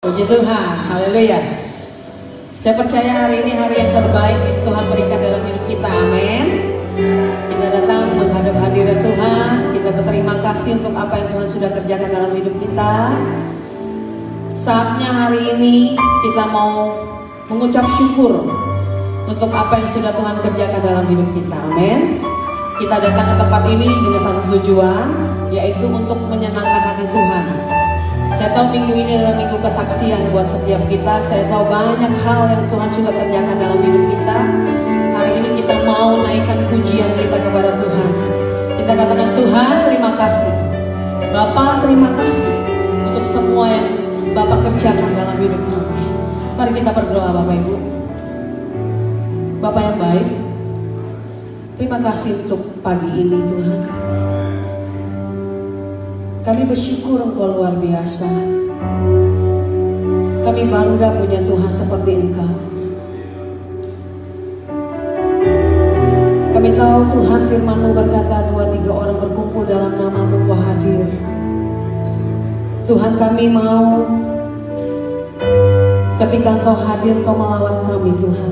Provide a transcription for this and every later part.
Puji Tuhan, haleluya. Saya percaya hari ini hari yang terbaik yang Tuhan berikan dalam hidup kita, amin. Kita datang menghadap hadirat Tuhan. Kita berterima kasih untuk apa yang Tuhan sudah kerjakan dalam hidup kita. Saatnya hari ini kita mau mengucap syukur untuk apa yang sudah Tuhan kerjakan dalam hidup kita, amin. Kita datang ke tempat ini dengan satu tujuan, yaitu untuk menyenangkan hati Tuhan. Saya tahu minggu ini adalah minggu kesaksian buat setiap kita. Saya tahu banyak hal yang Tuhan sudah kerjakan dalam hidup kita. Hari ini kita mau naikkan pujian kita kepada Tuhan. Kita katakan, Tuhan terima kasih, Bapa terima kasih untuk semua yang Bapak kerjakan dalam hidup kami. Mari kita berdoa Bapak Ibu. Bapak yang baik, terima kasih untuk pagi ini Tuhan. Kami bersyukur Engkau luar biasa. Kami bangga punya Tuhan seperti Engkau. Kami tahu Tuhan firman-Mu berkata 2-3 orang berkumpul dalam nama-Mu Engkau hadir. Tuhan kami mau ketika Engkau hadir Engkau melawat kami Tuhan.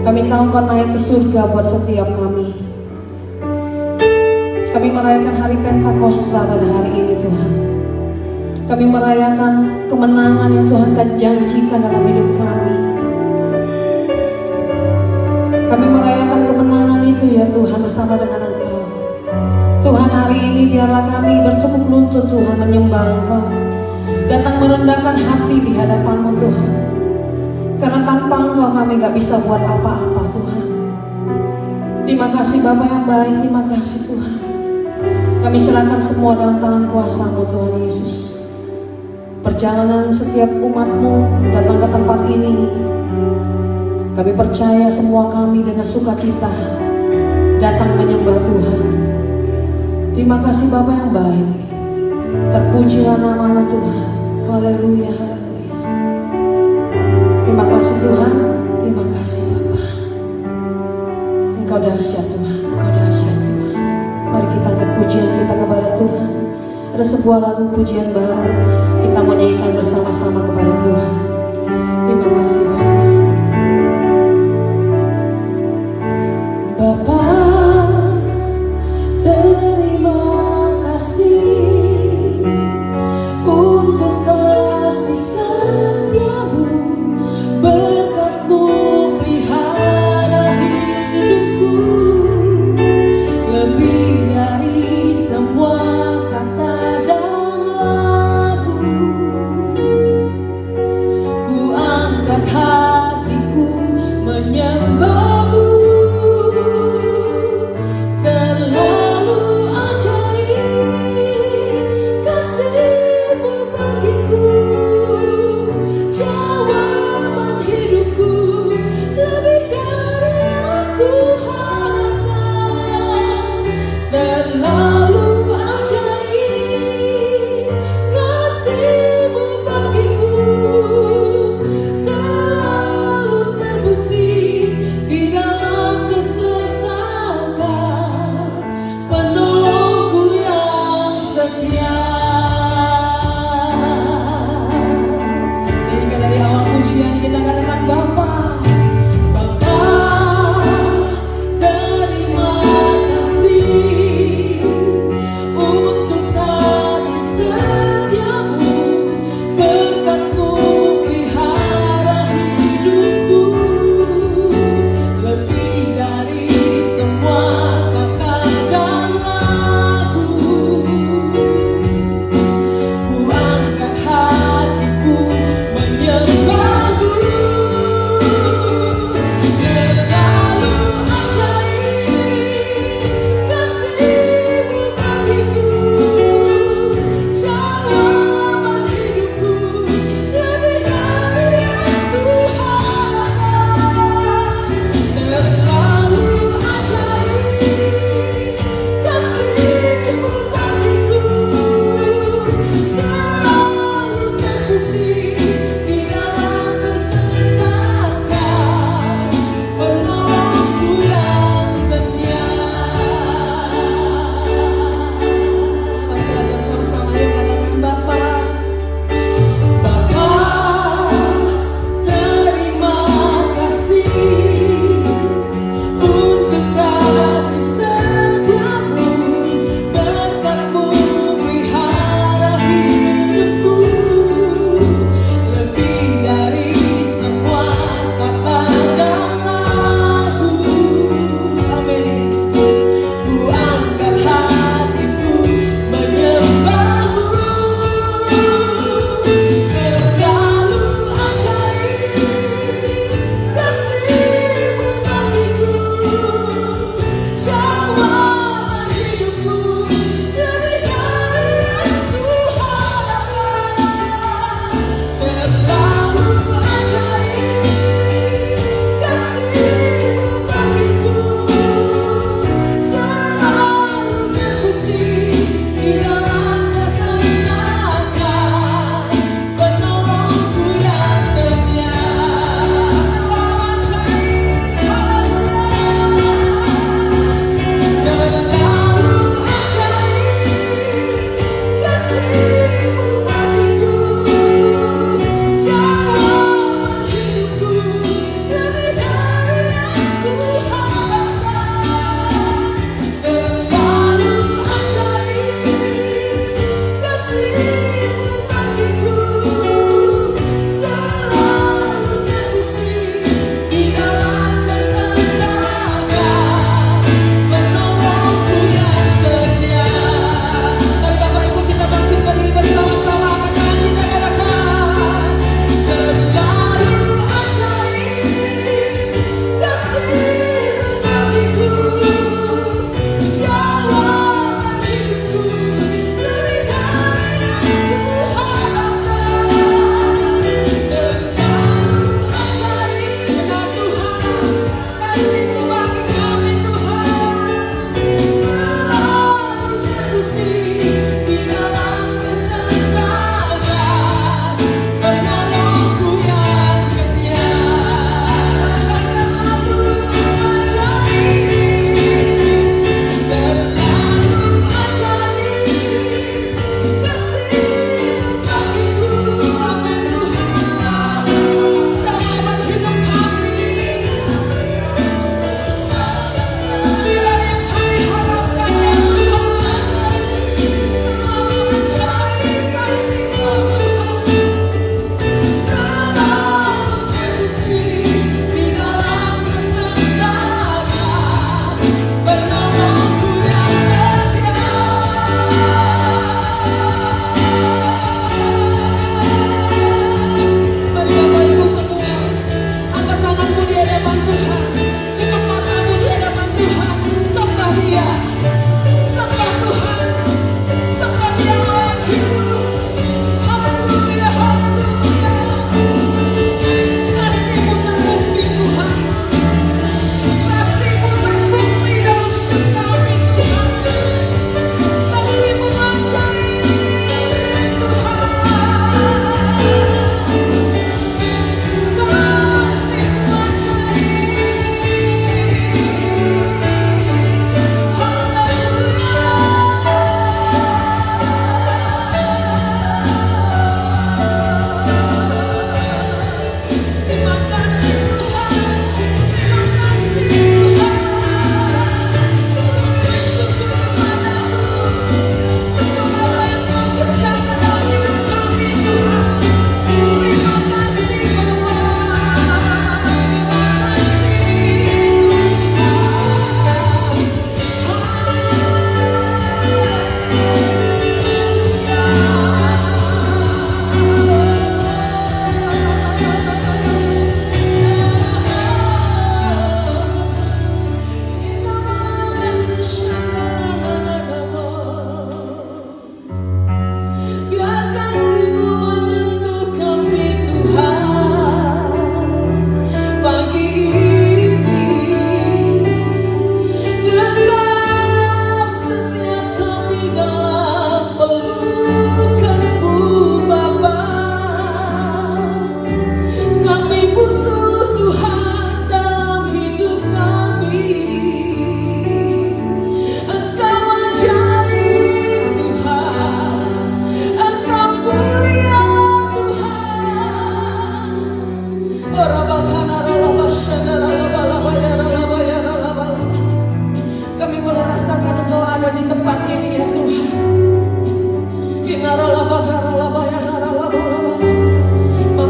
Kami tahu Engkau naik ke surga buat setiap kami. Kami merayakan hari Pentakosta pada hari ini Tuhan. Kami merayakan kemenangan yang Tuhan akan janjikan dalam hidup kami. Kami merayakan kemenangan itu ya Tuhan bersama dengan Engkau. Tuhan hari ini biarlah kami bertekuk lutut Tuhan menyembah Engkau. Datang merendahkan hati di hadapan-Mu Tuhan. Karena tanpa Engkau kami gak bisa buat apa-apa Tuhan. Terima kasih Bapa yang baik, terima kasih Tuhan. Kami serahkan semua dalam tangan kuasa-Mu Tuhan Yesus. Perjalanan setiap umat-Mu datang ke tempat ini, kami percaya semua kami dengan sukacita datang menyembah Tuhan. Terima kasih Bapa yang baik. Terpujilah nama-Mu Tuhan. Haleluya, haleluya. Terima kasih Tuhan. Terima kasih Bapa. Engkau dahsyat Tuhan. Engkau dahsyat Tuhan. Mari kita angkat pujian kita kepada Tuhan. Ada sebuah lagu pujian baru kita mau nyanyikan bersama-sama kepada Tuhan. Terima kasih Bapa. Bapa, terima kasih untuk kasih setia-Mu, berkat-Mu pelihara hidupku. Lebih dari semua kata dan lagu, ku angkat hati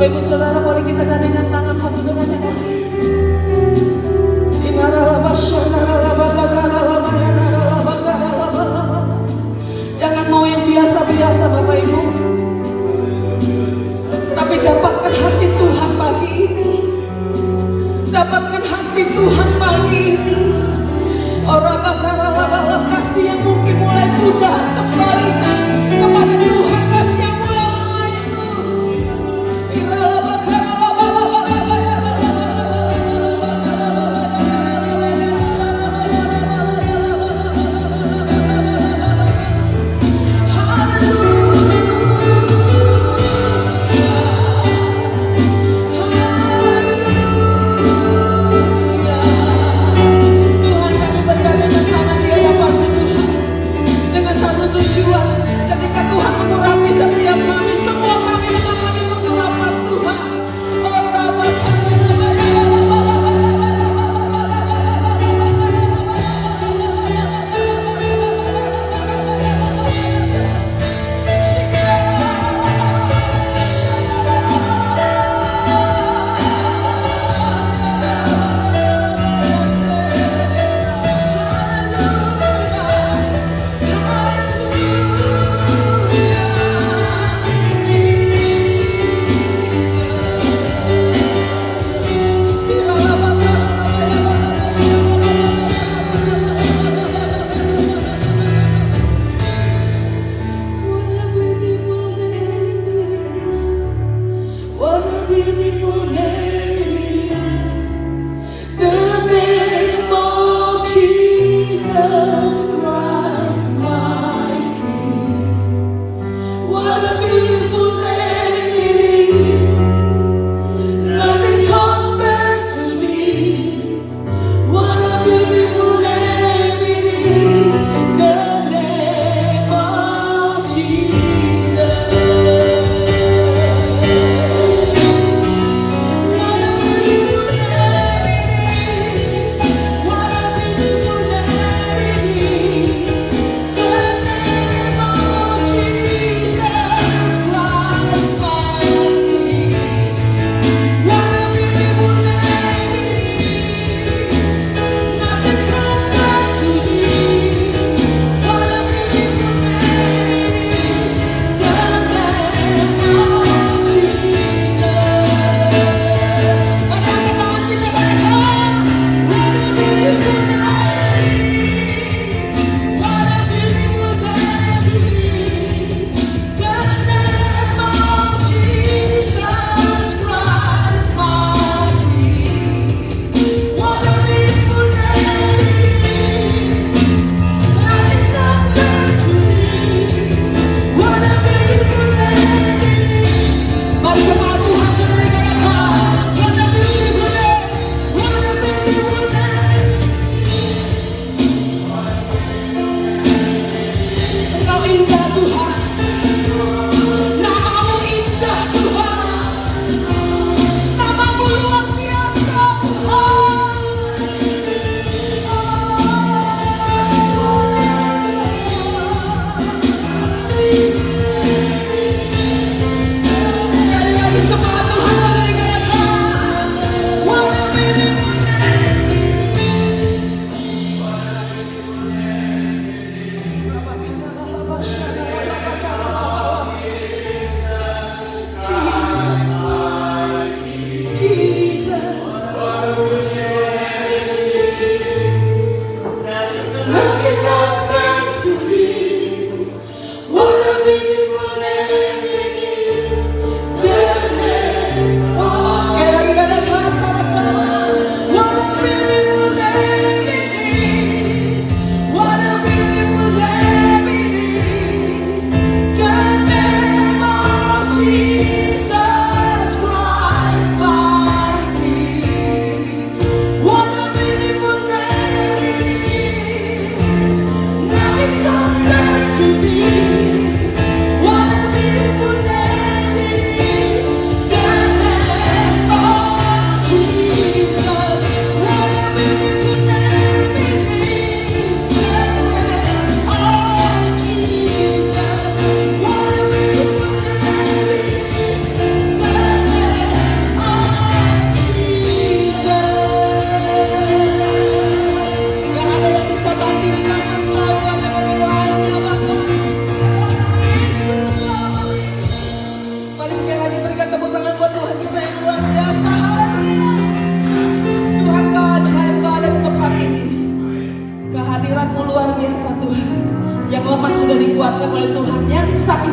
Bapak Ibu Saudara, boleh kita gandengan tangan satu dengan yang lain. Jangan mau yang biasa-biasa Bapak Ibu, tapi dapatkan hati Tuhan pagi ini. Dapatkan hati Tuhan pagi ini. Orang kasih yang mungkin mulai pudar, kembalikan kepada Tuhan kasih yang mulai itu.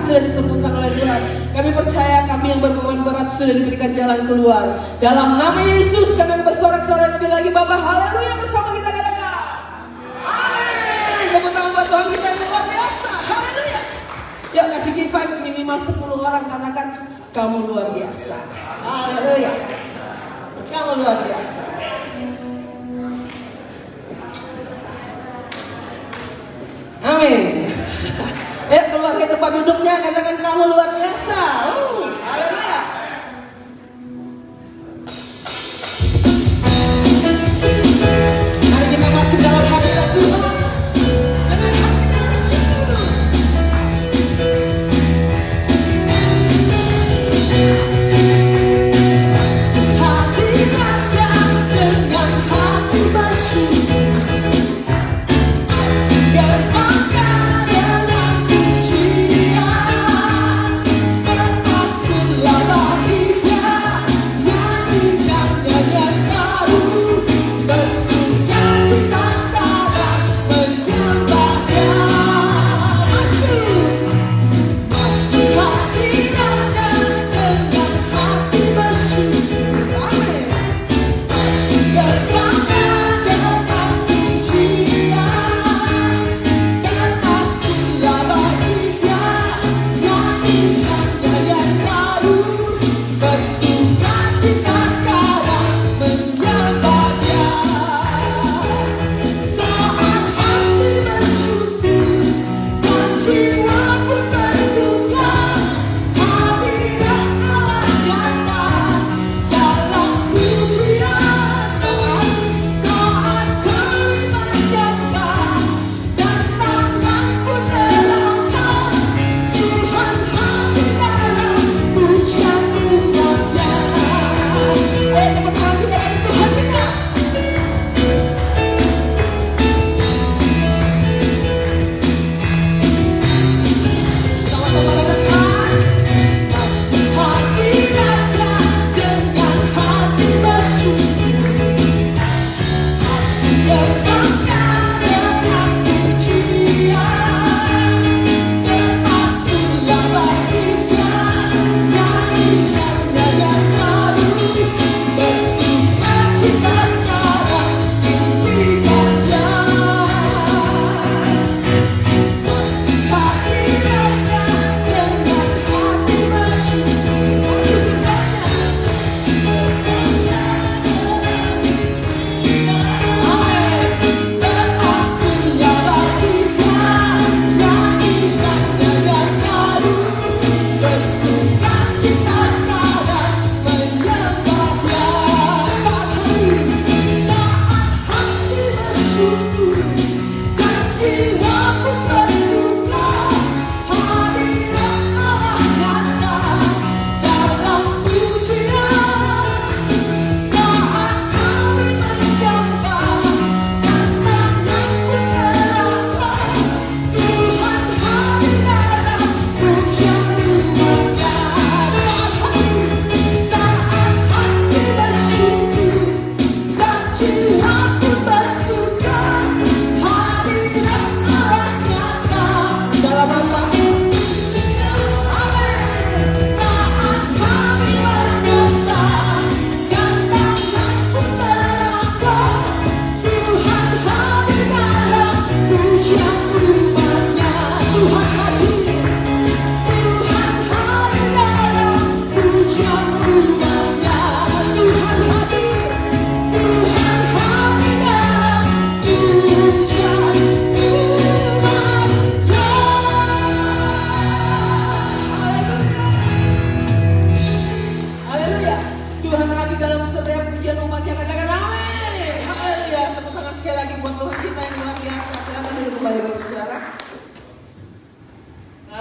sudah disembuhkan oleh Tuhan. Kami percaya kami yang berbeban berat sudah diberikan jalan keluar. Dalam nama Yesus kami bersorak-sorai lebih lagi Bapa. Haleluya, bersama kita katakan amin. Tepuk tangan buat Tuhan kita yang luar biasa. Haleluya. Yuk kasih give five minimal 10 orang, katakan kamu luar biasa. Haleluya. Kamu luar biasa. Amin. Keluar ke tempat duduknya, katakan kamu luar biasa. Haleluya. Mari kita masuk dalam hadirat Tuhan dengan hati yang bersyukur.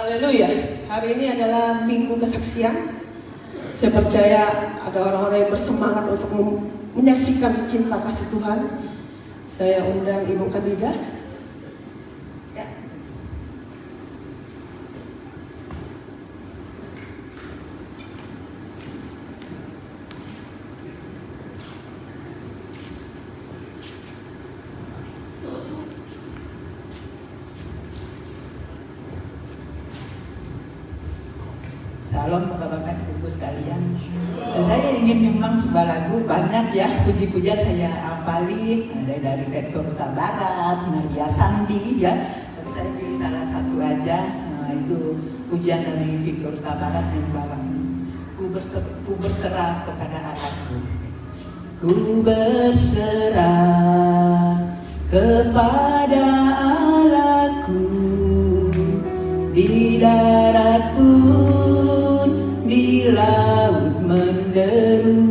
Haleluya. Hari ini adalah minggu kesaksian. Saya percaya ada orang-orang yang bersemangat untuk menyaksikan cinta kasih Tuhan. Saya undang Ibu Kandida. Ya. Shalom Bapak-Bapak Ibu sekalian. Saya ingin nyumbang sebuah lagu, banyak ya puji-pujian saya hafalin, ada dari Victor Barat, Nadia Sandi ya. Tapi saya pilih salah satu aja, itu pujian dari Victor Barat yang bawah. Ku berserah kepada Allahku. Ku berserah kepada Allahku, di darat pun, di laut menderu,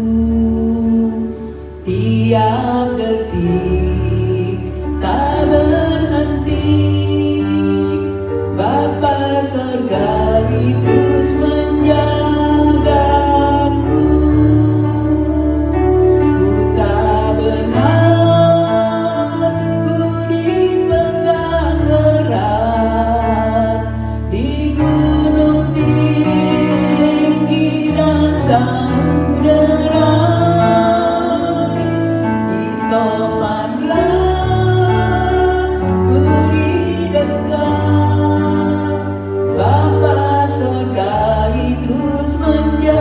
tiap detik tak berhenti, Bapa Surgawi terus menjagaku. Ku tak benar, ku dipegang erat, di gunung tinggi dan samudera, di topan laut ku didekat, Bapa Surgawi terus menjagaku.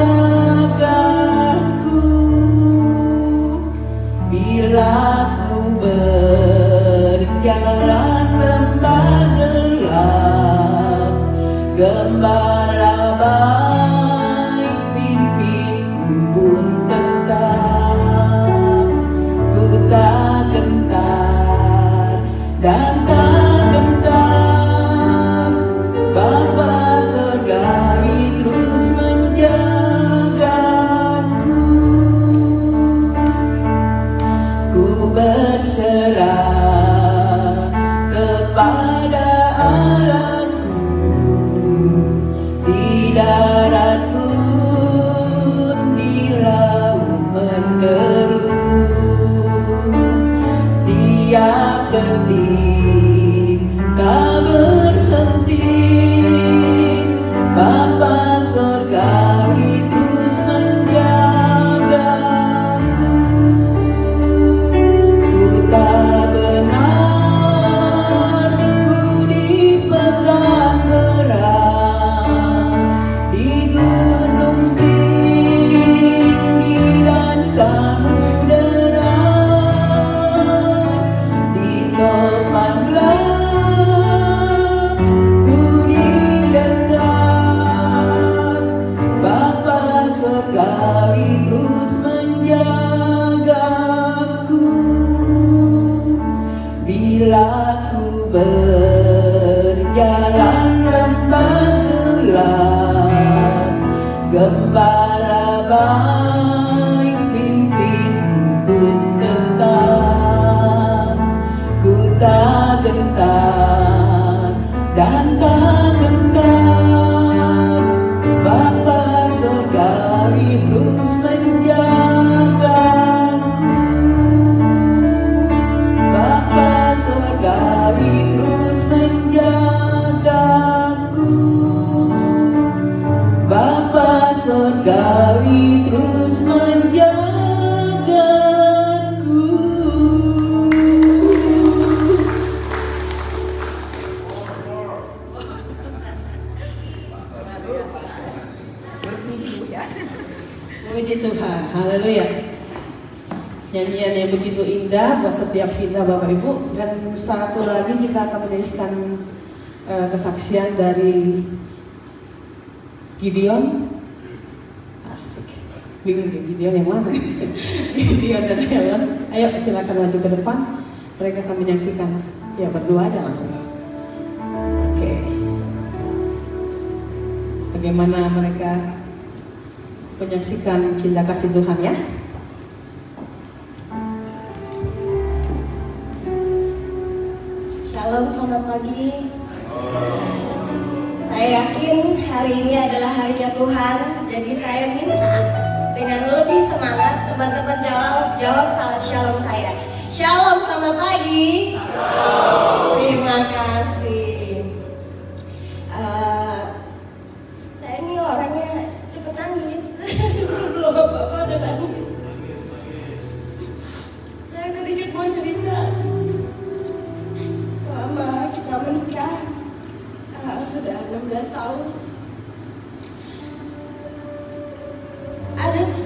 Bila ku berjalan lembah gelap, Gembala baik pimpinku pun tetap. Ku tak gentar dan tak gentar, Bapa Surgawi terus menjagaku. Ku berserah kepada Allahku, di darat pun, di laut menderu, tiap detik tak berhenti, Bapa Surgawi terus menjagaku. Ku tak benar, ku dipegang erat, di gunung tinggi dan samudera, di topan laut ku didekat, Bapa Surgawi terus menjagaku. Bila ku berjalan lembah gelap, Gembala baik pimpinku pun tetap. Ku tak gentar dan tak gentar, Bapa Surgawi terus menjagaku. Bapa Surgawi terus menjagaku, Bapa Surgawi terus menjagaku. Puji Tuhan, haleluya. Nyanyian yang begitu indah buat setiap kita Bapak Ibu. Dan satu lagi kita akan menyaksikan kesaksian dari Gideon. Asik, bingung deh, Gideon yang mana? Gideon dan Helen. Ayo silakan maju ke depan. Mereka akan menyaksikan. Ya berdua aja langsung. Oke. Bagaimana mereka menyaksikan cinta kasih Tuhan ya? Shalom, selamat pagi. Saya yakin hari ini adalah harinya Tuhan. Jadi saya minta dengan lebih semangat teman-teman jawab shalom saya. Shalom, selamat pagi. Terima kasih. Saya ini orangnya cepet nangis. Belum apa-apa udah nangis. Saya sedikit mau cerita. Selama kita menikah sudah 16 tahun.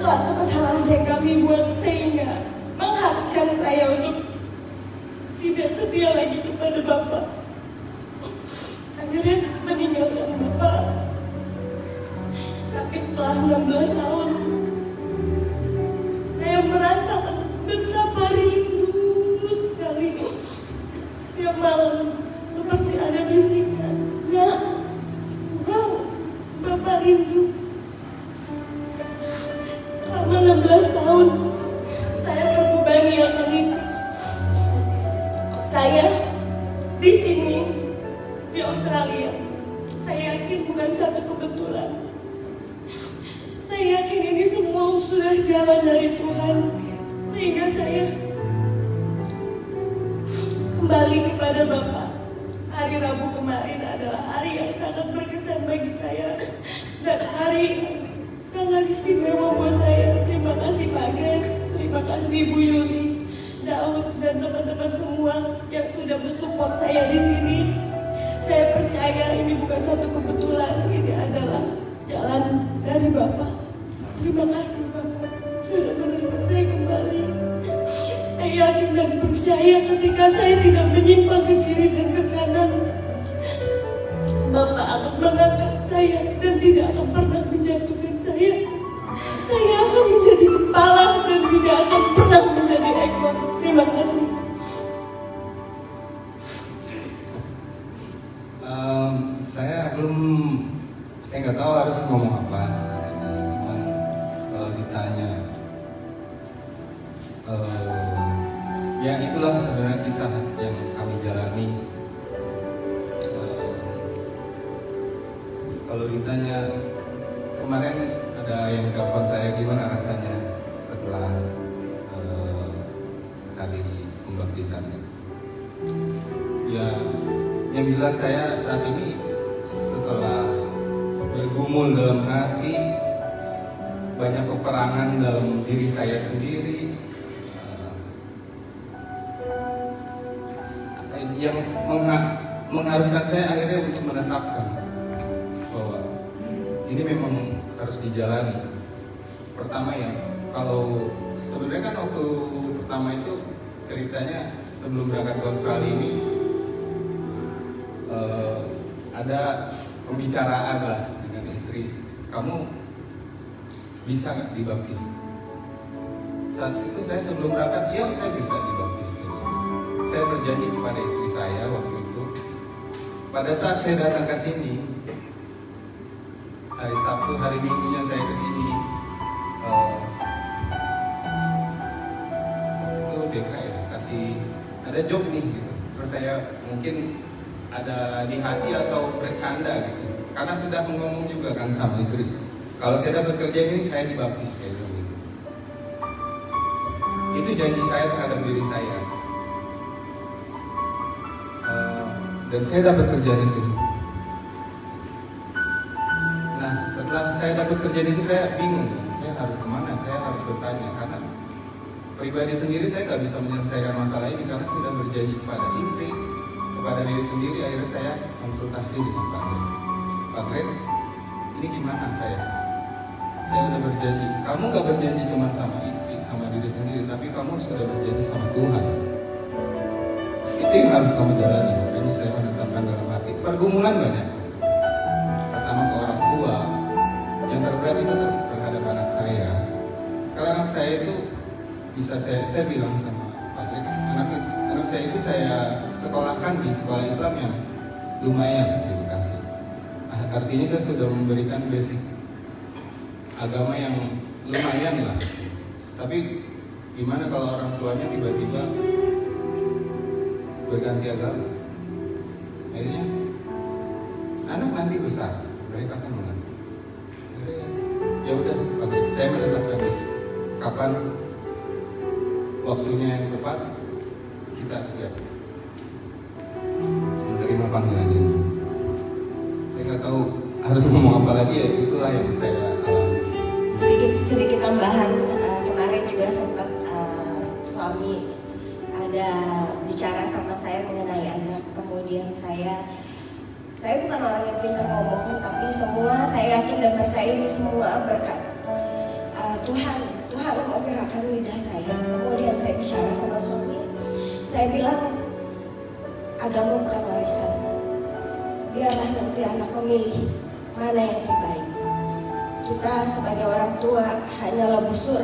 suatu kesalahan yang kami buat sehingga mengharuskan saya untuk tidak setia lagi kepada Bapak. Akhirnya saya meninggalkan Bapak. Tapi setelah 16 tahun, saya merasa betapa rindu sekali. Setiap malam seperti ada bisikan, "Nak, pulang, Bapak rindu." Selama 16 tahun, saya terbebani akan itu. Saya di sini, di Australia, saya yakin bukan satu kebetulan. Saya yakin ini semua sudah jalan dari Tuhan, sehingga saya kembali kepada Bapak. Hari Rabu kemarin adalah hari yang sangat berkesan bagi saya dan hari sangat istimewa buat saya. Terima kasih Pak Greg, terima kasih Ibu Yuli, Daud, dan teman-teman semua yang sudah mensupport saya di sini. Saya percaya ini bukan satu kebetulan, ini adalah jalan dari Bapak. Terima kasih Bapak sudah menerima saya kembali. Saya yakin dan percaya ketika saya tidak menyimpang ke kiri dan ke kanan, Bapak akan mengangkat saya dan tidak akan pernah menjatuhkan saya. Saya akan menjadi kepala dan tidak akan pernah menjadi ekor. Terima kasih. Saya nggak tahu harus ngomong apa hari ini. Cuman kalau ditanya, ya itulah sebenarnya kisah yang kami jalani. Kalau ditanya kemarin ada yang telepon saya gimana rasanya setelah hari pembaptisan, ya yang jelas saya saat ini setelah bergumul dalam hati, banyak peperangan dalam diri saya sendiri, yang mengharuskan saya akhirnya untuk menetapkan bahwa ini memang harus dijalani. Pertama ya, kalau sebenarnya kan waktu pertama itu ceritanya sebelum berangkat ke Australia ini ada pembicaraan lah dengan istri, kamu bisa nggak dibaptis? Saat itu saya sebelum berangkat, ya saya bisa dibaptis. Saya berjanji kepada istri saya waktu itu. Pada saat saya datang ke sini, hari Sabtu, hari Minggunya saya ke sini, itu DK ya kasih ada job nih gitu. Terus saya mungkin ada di hati atau bercanda gitu, karena sudah ngomong juga kan sama istri, kalau saya dapat kerja ini saya dibaptis kayak gitu. Itu janji saya terhadap diri saya, dan saya dapat kerjaan itu. Nah setelah saya dapat kerjaan itu saya bingung, saya harus kemana, saya harus bertanya, karena pribadi sendiri saya nggak bisa menyelesaikan masalah ini karena sudah berjanji kepada istri, kepada diri sendiri. Akhirnya saya konsultasi dengan Pak Greg. Pak Greg, ini gimana saya udah berjanji. Kamu gak berjanji cuma sama istri, sama diri sendiri, tapi kamu sudah berjanji sama Tuhan. Itu yang harus kamu jalani. Makanya saya menetapkan dalam hati. Pergumulan banyak. Pertama ke orang tua, yang terberat itu terhadap anak saya. Kalau anak saya itu bisa saya bilang sama Pak Greg, anak saya itu saya sekolahkan di sekolah Islam yang lumayan di Bekasi. Artinya saya sudah memberikan basic agama yang lumayan lah. Tapi gimana kalau orang tuanya tiba-tiba berganti agama? Akhirnya anak nanti besar, mereka akan mengerti. Ya udah, Pak Greg, saya menetapkan diri. Kapan waktunya yang tepat, kita siap menerima panggilan ini. Saya nggak tahu harus ngomong apa lagi, ya itulah yang saya alami. Sedikit tambahan, kemarin juga sempat suami ada bicara sama saya mengenai anak. Kemudian saya bukan orang yang pintar ngomong, tapi semua saya yakin dan percaya ini semua berkat Tuhan menggerakkan lidah saya. Kemudian saya bicara sama suami, saya bilang agama bukan warisan. Biarlah nanti anak memilih mana yang terbaik. Kita sebagai orang tua hanyalah busur,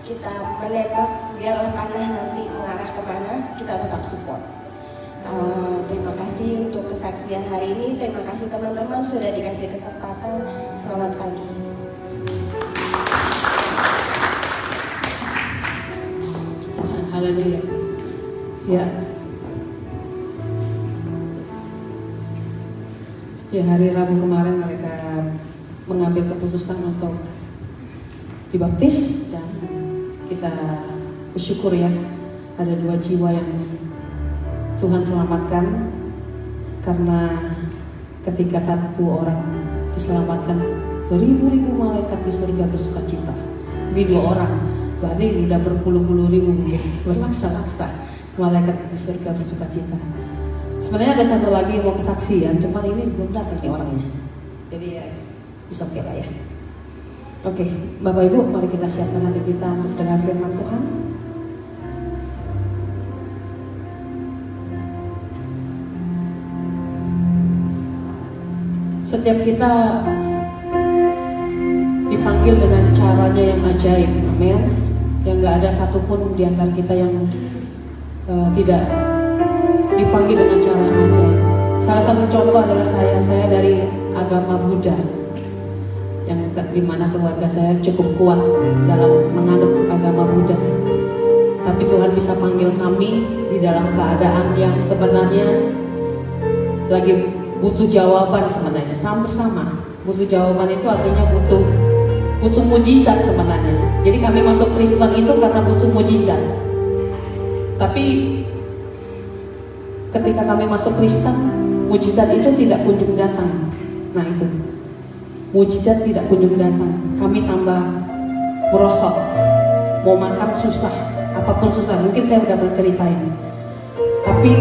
kita menembak, biarlah panah nanti mengarah kemana, kita tetap support. Terima kasih untuk kesaksian hari ini. Terima kasih teman-teman sudah dikasih kesempatan. Selamat pagi. Haleluya. Ya. Ya, hari Rabu kemarin mereka mengambil keputusan untuk dibaptis dan kita bersyukur ya, ada 2 jiwa yang Tuhan selamatkan, karena ketika 1 orang diselamatkan, beribu-ribu malaikat di surga bersuka cita. Ini 2 orang, berarti udah berpuluh-puluh ribu mungkin, berlaksa-laksa malaikat di surga bersuka cita. Sebenarnya ada 1 lagi yang mau kesaksian, cuman ini belum datang nih orangnya. Jadi ya, bisa oke lah ya. Oke, Bapak Ibu, mari kita siapkan hati kita untuk dengar firman Tuhan. Setiap kita dipanggil dengan caranya yang ajaib, amin. Yang gak ada satupun di antara kita yang tidak dipanggil dengan cara yang ajaib. Salah satu contoh adalah saya dari agama Buddha, yang dimana keluarga saya cukup kuat dalam menganut agama Buddha. Tapi Tuhan bisa panggil kami di dalam keadaan yang sebenarnya lagi butuh jawaban sebenarnya, sama-sama. Butuh jawaban itu artinya butuh mujizat sebenarnya. Jadi kami masuk Kristen itu karena butuh mujizat. Tapi ketika kami masuk Kristen, mujizat itu tidak kunjung datang. Nah itu, mujizat tidak kunjung datang. Kami tambah merosot, mau makan susah, apapun susah. Mungkin saya udah pernah ceritain. Tapi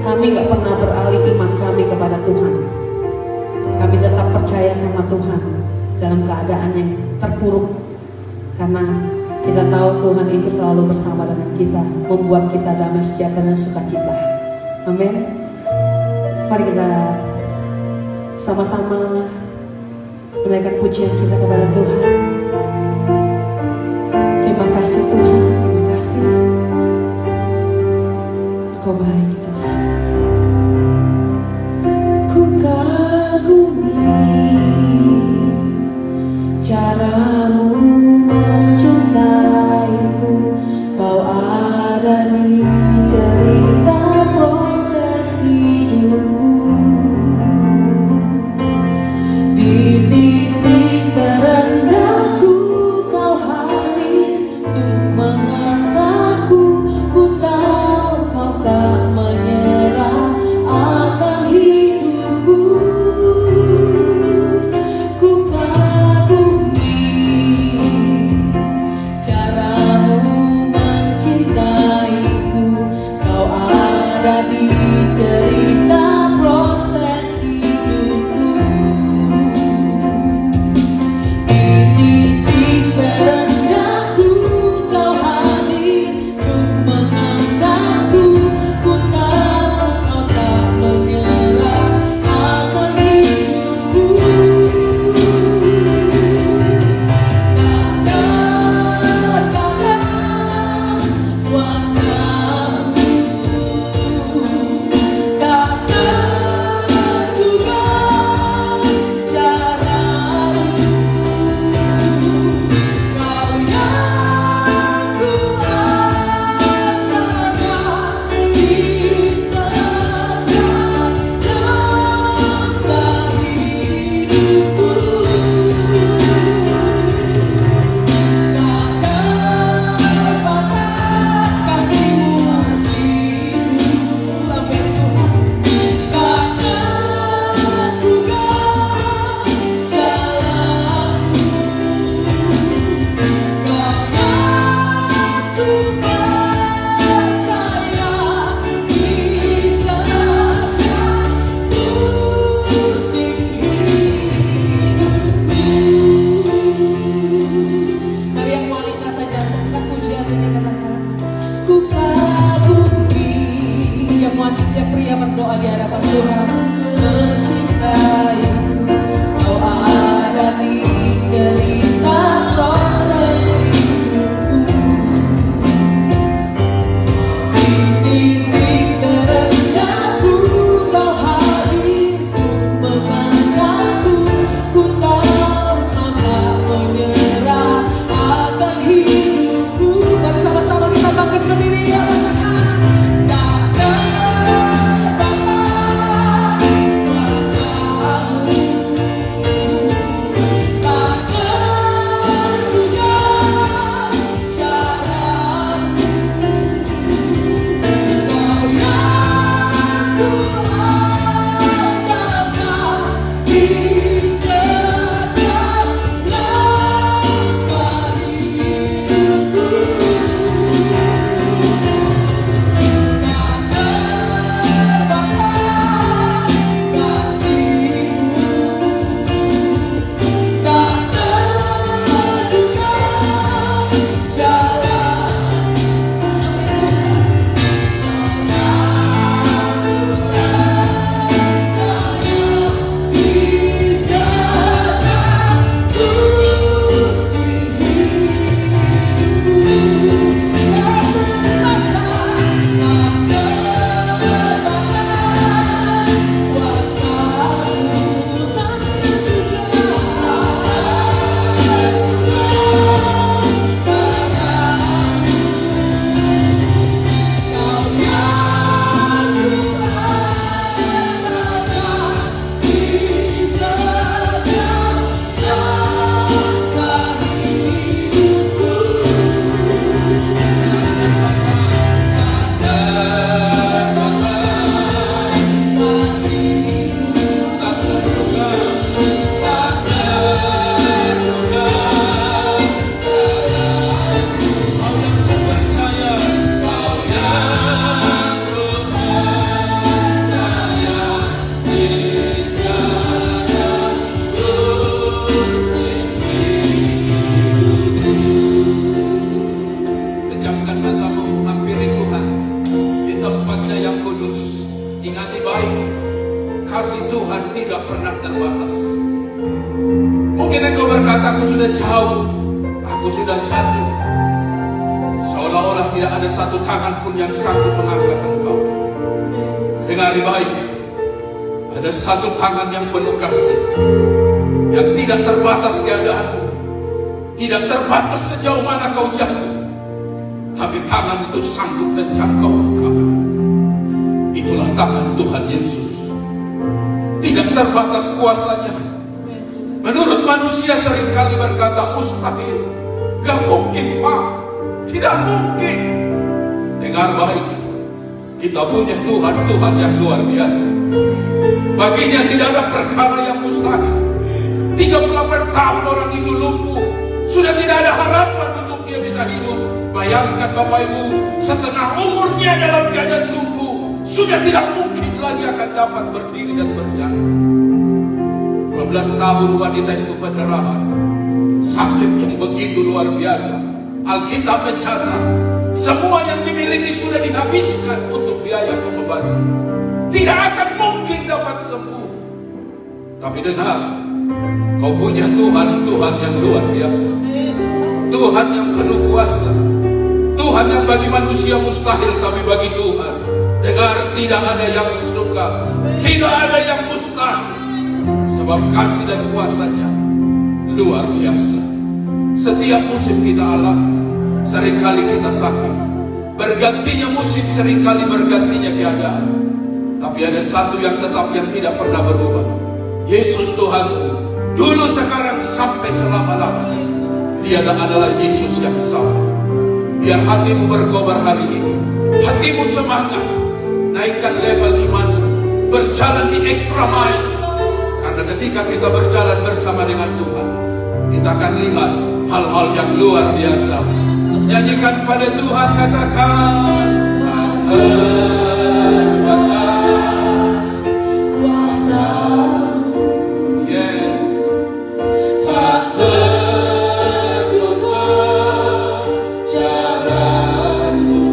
kami gak pernah beralih iman kami kepada Tuhan. Kami tetap percaya sama Tuhan dalam keadaan yang terpuruk, karena kita tahu Tuhan itu selalu bersama dengan kita, membuat kita damai sejahtera dan sukacita. Amin. Mari kita sama-sama menaikkan pujian kita kepada Tuhan. Terima kasih Tuhan, terima kasih. Kau baik Tuhan. Ku kagumi caramu mencintaiku. Kau ada di cerita proses hidupku. Di titik terendahku kau hadir untuk mengangkatku. Ku tahu kau tak menyerah akan hidupku. Ku kagumi jauh, aku sudah jatuh. Seolah-olah tidak ada satu tangan pun yang sanggup mengangkat engkau. Dengar baik, ada satu tangan yang penuh kasih, yang tidak terbatas keadaanmu, tidak terbatas sejauh mana kau jatuh, tapi tangan itu sanggup menjangkau engkau. Itulah tangan Tuhan Yesus. Tidak terbatas kuasanya. Menurut manusia seringkali berkata mustahil, gak mungkin Pak, tidak mungkin. Dengar baik, kita punya Tuhan yang luar biasa. Baginya tidak ada perkara yang mustahil. 38 tahun orang itu lumpuh, sudah tidak ada harapan untuk dia bisa hidup. Bayangkan Bapak Ibu, setengah umurnya dalam keadaan lumpuh, sudah tidak mungkin lagi akan dapat berdiri dan berjalan. 12 tahun wanita itu pendarahan, sakit yang begitu luar biasa. Alkitab mencatat, semua yang dimiliki sudah dihabiskan untuk biaya pengobatan. Tidak akan mungkin dapat sembuh. Tapi dengar, kau punya Tuhan yang luar biasa. Tuhan yang penuh kuasa. Tuhan yang bagi manusia mustahil, tapi bagi Tuhan, dengar, tidak ada yang suka, tidak ada yang mustahil. Sebab kasih dan kuasanya luar biasa. Setiap musim kita alami, seringkali kita sakit. Bergantinya musim, seringkali bergantinya keadaan. Tapi ada satu yang tetap, yang tidak pernah berubah. Yesus Tuhanmu, dulu, sekarang, sampai selama-lamanya. Dia adalah Yesus yang sama. Biar hatimu berkobar hari ini, hatimu semangat, naikkan level imanmu, berjalan di extra mile. Karena ketika kita berjalan bersama dengan Tuhan, kita akan lihat hal-hal yang luar biasa. Nyanyikan pada Tuhan, katakan, terbatas kuasa-Mu. Yes. Tak terduga cara-Mu.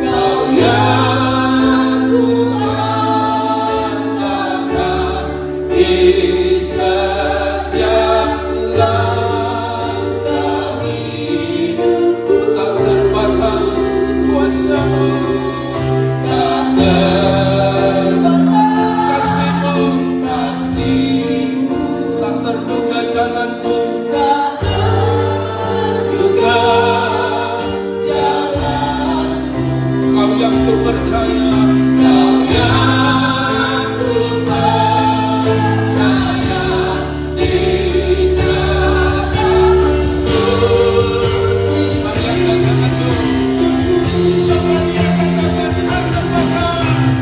Kau yang kuandalkan di setiap langkah hidupku. Tak terbatas kuasa-Mu, tak terbatas kasih-Mu, tak terduga jalan-Mu, tak terduga jalan-Mu. Kau yang ku percaya, kau yang ku percaya di setiap musim. Semuanya katakan terbatas,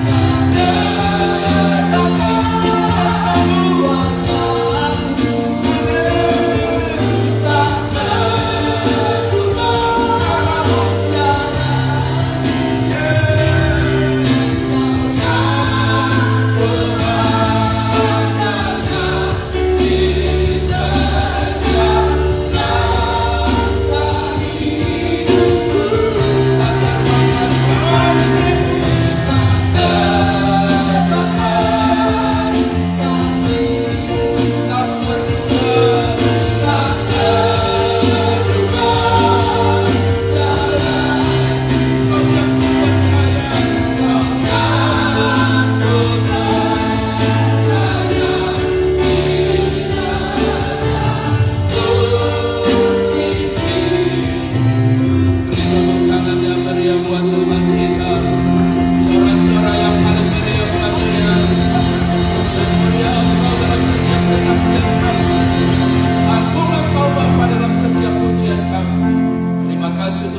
terbatas kuasa-Mu, tak terduga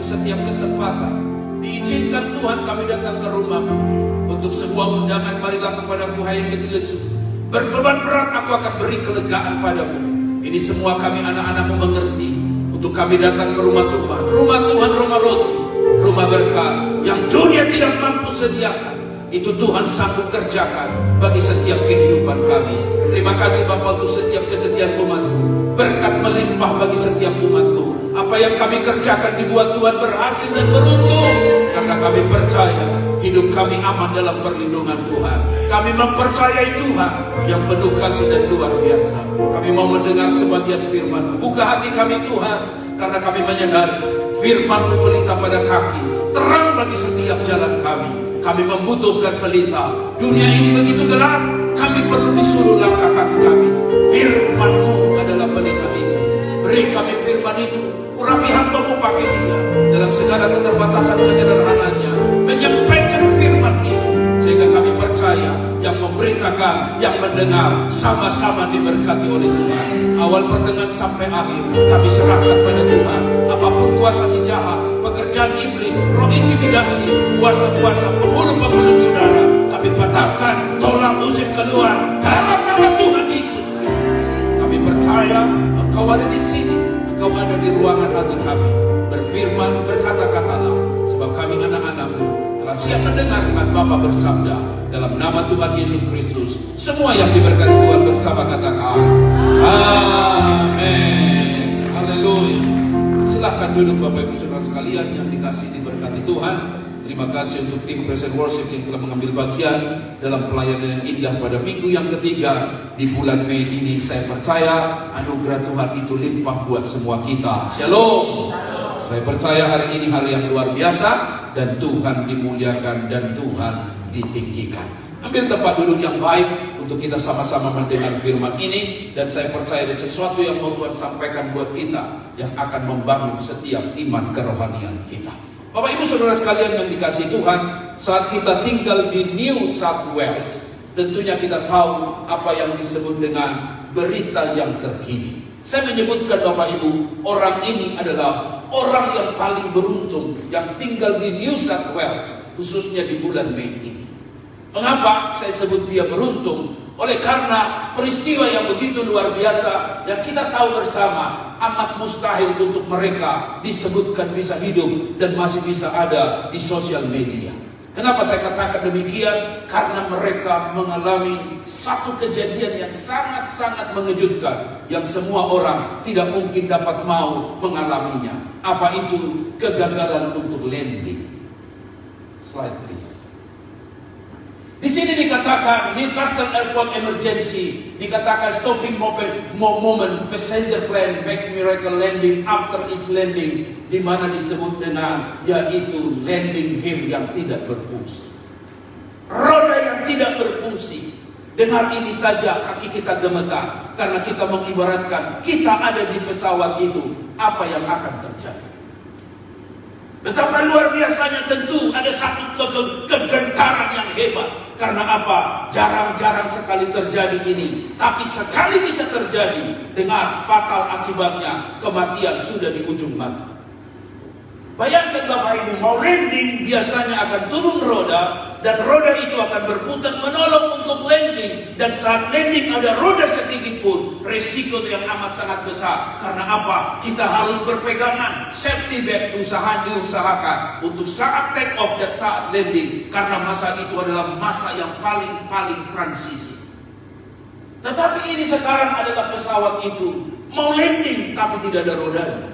setiap kesempatan diizinkan Tuhan kami datang ke rumah-Mu untuk sebuah undangan. Marilah kepadaku hai yang letih lesu, berbeban berat, aku akan beri kelegaan padamu. Ini semua kami anak-anak-Mu mengerti. Untuk kami datang ke rumah Tuhan, rumah roti, rumah berkat yang dunia tidak mampu sediakan. Itu Tuhan sanggup kerjakan bagi setiap kehidupan kami. Terima kasih Bapa untuk setiap kesetiaan umat-Mu. Berkat melimpah bagi setiap umat-Mu. Apa yang kami kerjakan dibuat Tuhan berhasil dan beruntung. Karena kami percaya Hidup kami aman dalam perlindungan Tuhan. Kami mempercayai Tuhan yang penuh kasih dan luar biasa. Kami mau mendengar sebagian firman. Buka hati kami Tuhan, karena kami menyadari firman-Mu pelita pada kaki, terang bagi setiap jalan kami. Kami membutuhkan pelita. Dunia ini begitu gelap, kami perlu disuruh langkah kaki kami. Firman-Mu adalah pelita itu. Beri kami firman itu. Urapi hamba-Mu pakai dia dalam segala keterbatasan kesederhanaannya, menyampaikan firman ini, sehingga kami percaya yang memberitakan, yang mendengar sama-sama diberkati oleh Tuhan. Awal pertengahan sampai akhir kami serahkan pada Tuhan. Apapun kuasa si jahat, pekerjaan iblis, roh intimidasi, kuasa-kuasa pembunuh-pembunuh udara, kami patahkan, tolak, usir keluar dalam nama Tuhan Yesus. Kami percaya Engkau ada di sini, Engkau ada di ruangan hati kami. Berfirman, berkata-katalah, sebab kami anak-anak-Mu telah siap mendengarkan Bapa bersabda. Dalam nama Tuhan Yesus Kristus, semua yang diberkati Tuhan bersama katakan amin. Haleluya. Silahkan duduk Bapak Ibu Saudara sekalian yang dikasihi diberkati Tuhan. Terima kasih untuk tim Praise and Worship yang telah mengambil bagian dalam pelayanan yang indah pada minggu yang ketiga di bulan Mei ini. Saya percaya anugerah Tuhan itu limpah buat semua kita. Shalom. Saya percaya hari ini hari yang luar biasa, dan Tuhan dimuliakan dan Tuhan ditinggikan. Ambil tempat duduk yang baik untuk kita sama-sama mendengar firman ini, dan saya percaya ada sesuatu yang mau Tuhan sampaikan buat kita yang akan membangun setiap iman kerohanian kita. Bapak Ibu Saudara sekalian yang dikasihi Tuhan, saat kita tinggal di New South Wales, tentunya kita tahu apa yang disebut dengan berita yang terkini. Saya menyebutkan Bapak Ibu, orang ini adalah orang yang paling beruntung yang tinggal di New South Wales, khususnya di bulan Mei ini. Mengapa saya sebut dia beruntung? Oleh karena peristiwa yang begitu luar biasa yang kita tahu bersama, amat mustahil untuk mereka disebutkan bisa hidup dan masih bisa ada di sosial media. Kenapa saya katakan demikian? Karena mereka mengalami satu kejadian yang sangat-sangat mengejutkan, yang semua orang tidak mungkin dapat mau mengalaminya. Apa itu? Kegagalan untuk landing. Slide please. Di sini dikatakan Newcastle Airport emergency, dikatakan stopping moment, passenger plane makes miracle landing after its landing, di mana disebut dengan yaitu landing gear yang tidak berfungsi, roda yang tidak berfungsi. Dengar ini saja kaki kita gemetar, karena kita mengibaratkan kita ada di pesawat itu, apa yang akan terjadi. Betapa luar biasanya, tentu ada satu kegentaran yang hebat. Karena apa? Jarang-jarang sekali terjadi ini. Tapi sekali bisa terjadi, dengan fatal akibatnya, kematian sudah di ujung mata. Bayangkan Bapak Ibu, mau landing biasanya akan turun roda, dan roda itu akan berputar menolong untuk landing. Dan saat landing ada roda sedikit pun, resiko yang amat sangat besar. Karena apa? Kita harus berpegangan, safety belt diusahakan untuk saat take off dan saat landing. Karena masa itu adalah masa yang paling transisi. Tetapi ini sekarang adalah pesawat itu mau landing tapi tidak ada rodanya.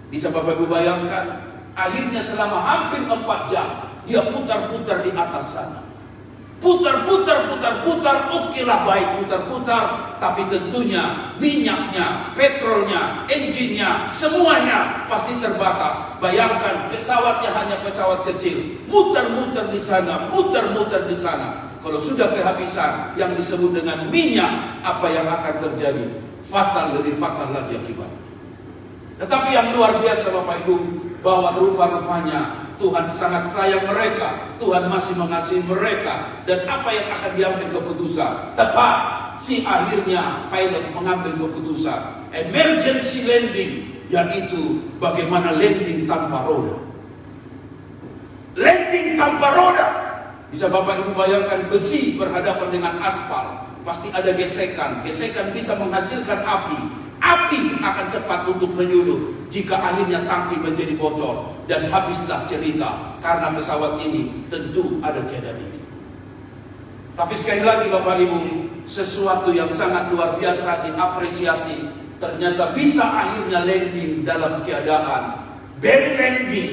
Bisa Bapak Ibu bayangkan? Akhirnya selama hampir 4 jam dia putar-putar di atas sana. Putar-putar, okelah baik putar-putar, tapi tentunya minyaknya, petrolnya, engine-nya, semuanya pasti terbatas. Bayangkan pesawatnya hanya pesawat kecil, muter-muter di sana, muter-muter di sana. Kalau sudah kehabisan yang disebut dengan minyak, apa yang akan terjadi? Fatal, lebih fatal lagi akibatnya. Tetapi yang luar biasa Bapak Ibu, bahwa rupa-rupanya Tuhan sangat sayang mereka, Tuhan masih mengasihi mereka, dan apa yang akan diambil keputusan tepat. Si akhirnya pilot mengambil keputusan emergency landing, yaitu bagaimana landing tanpa roda. Landing tanpa roda. Bisa Bapak Ibu bayangkan, besi berhadapan dengan aspal, pasti ada gesekan. Gesekan bisa menghasilkan api. Api akan cepat untuk menyulut jika akhirnya tangki menjadi bocor, dan habislah cerita, karena pesawat ini tentu ada keadaan ini. Tapi sekali lagi Bapak Ibu, sesuatu yang sangat luar biasa diapresiasi, ternyata bisa akhirnya landing dalam keadaan belly landing,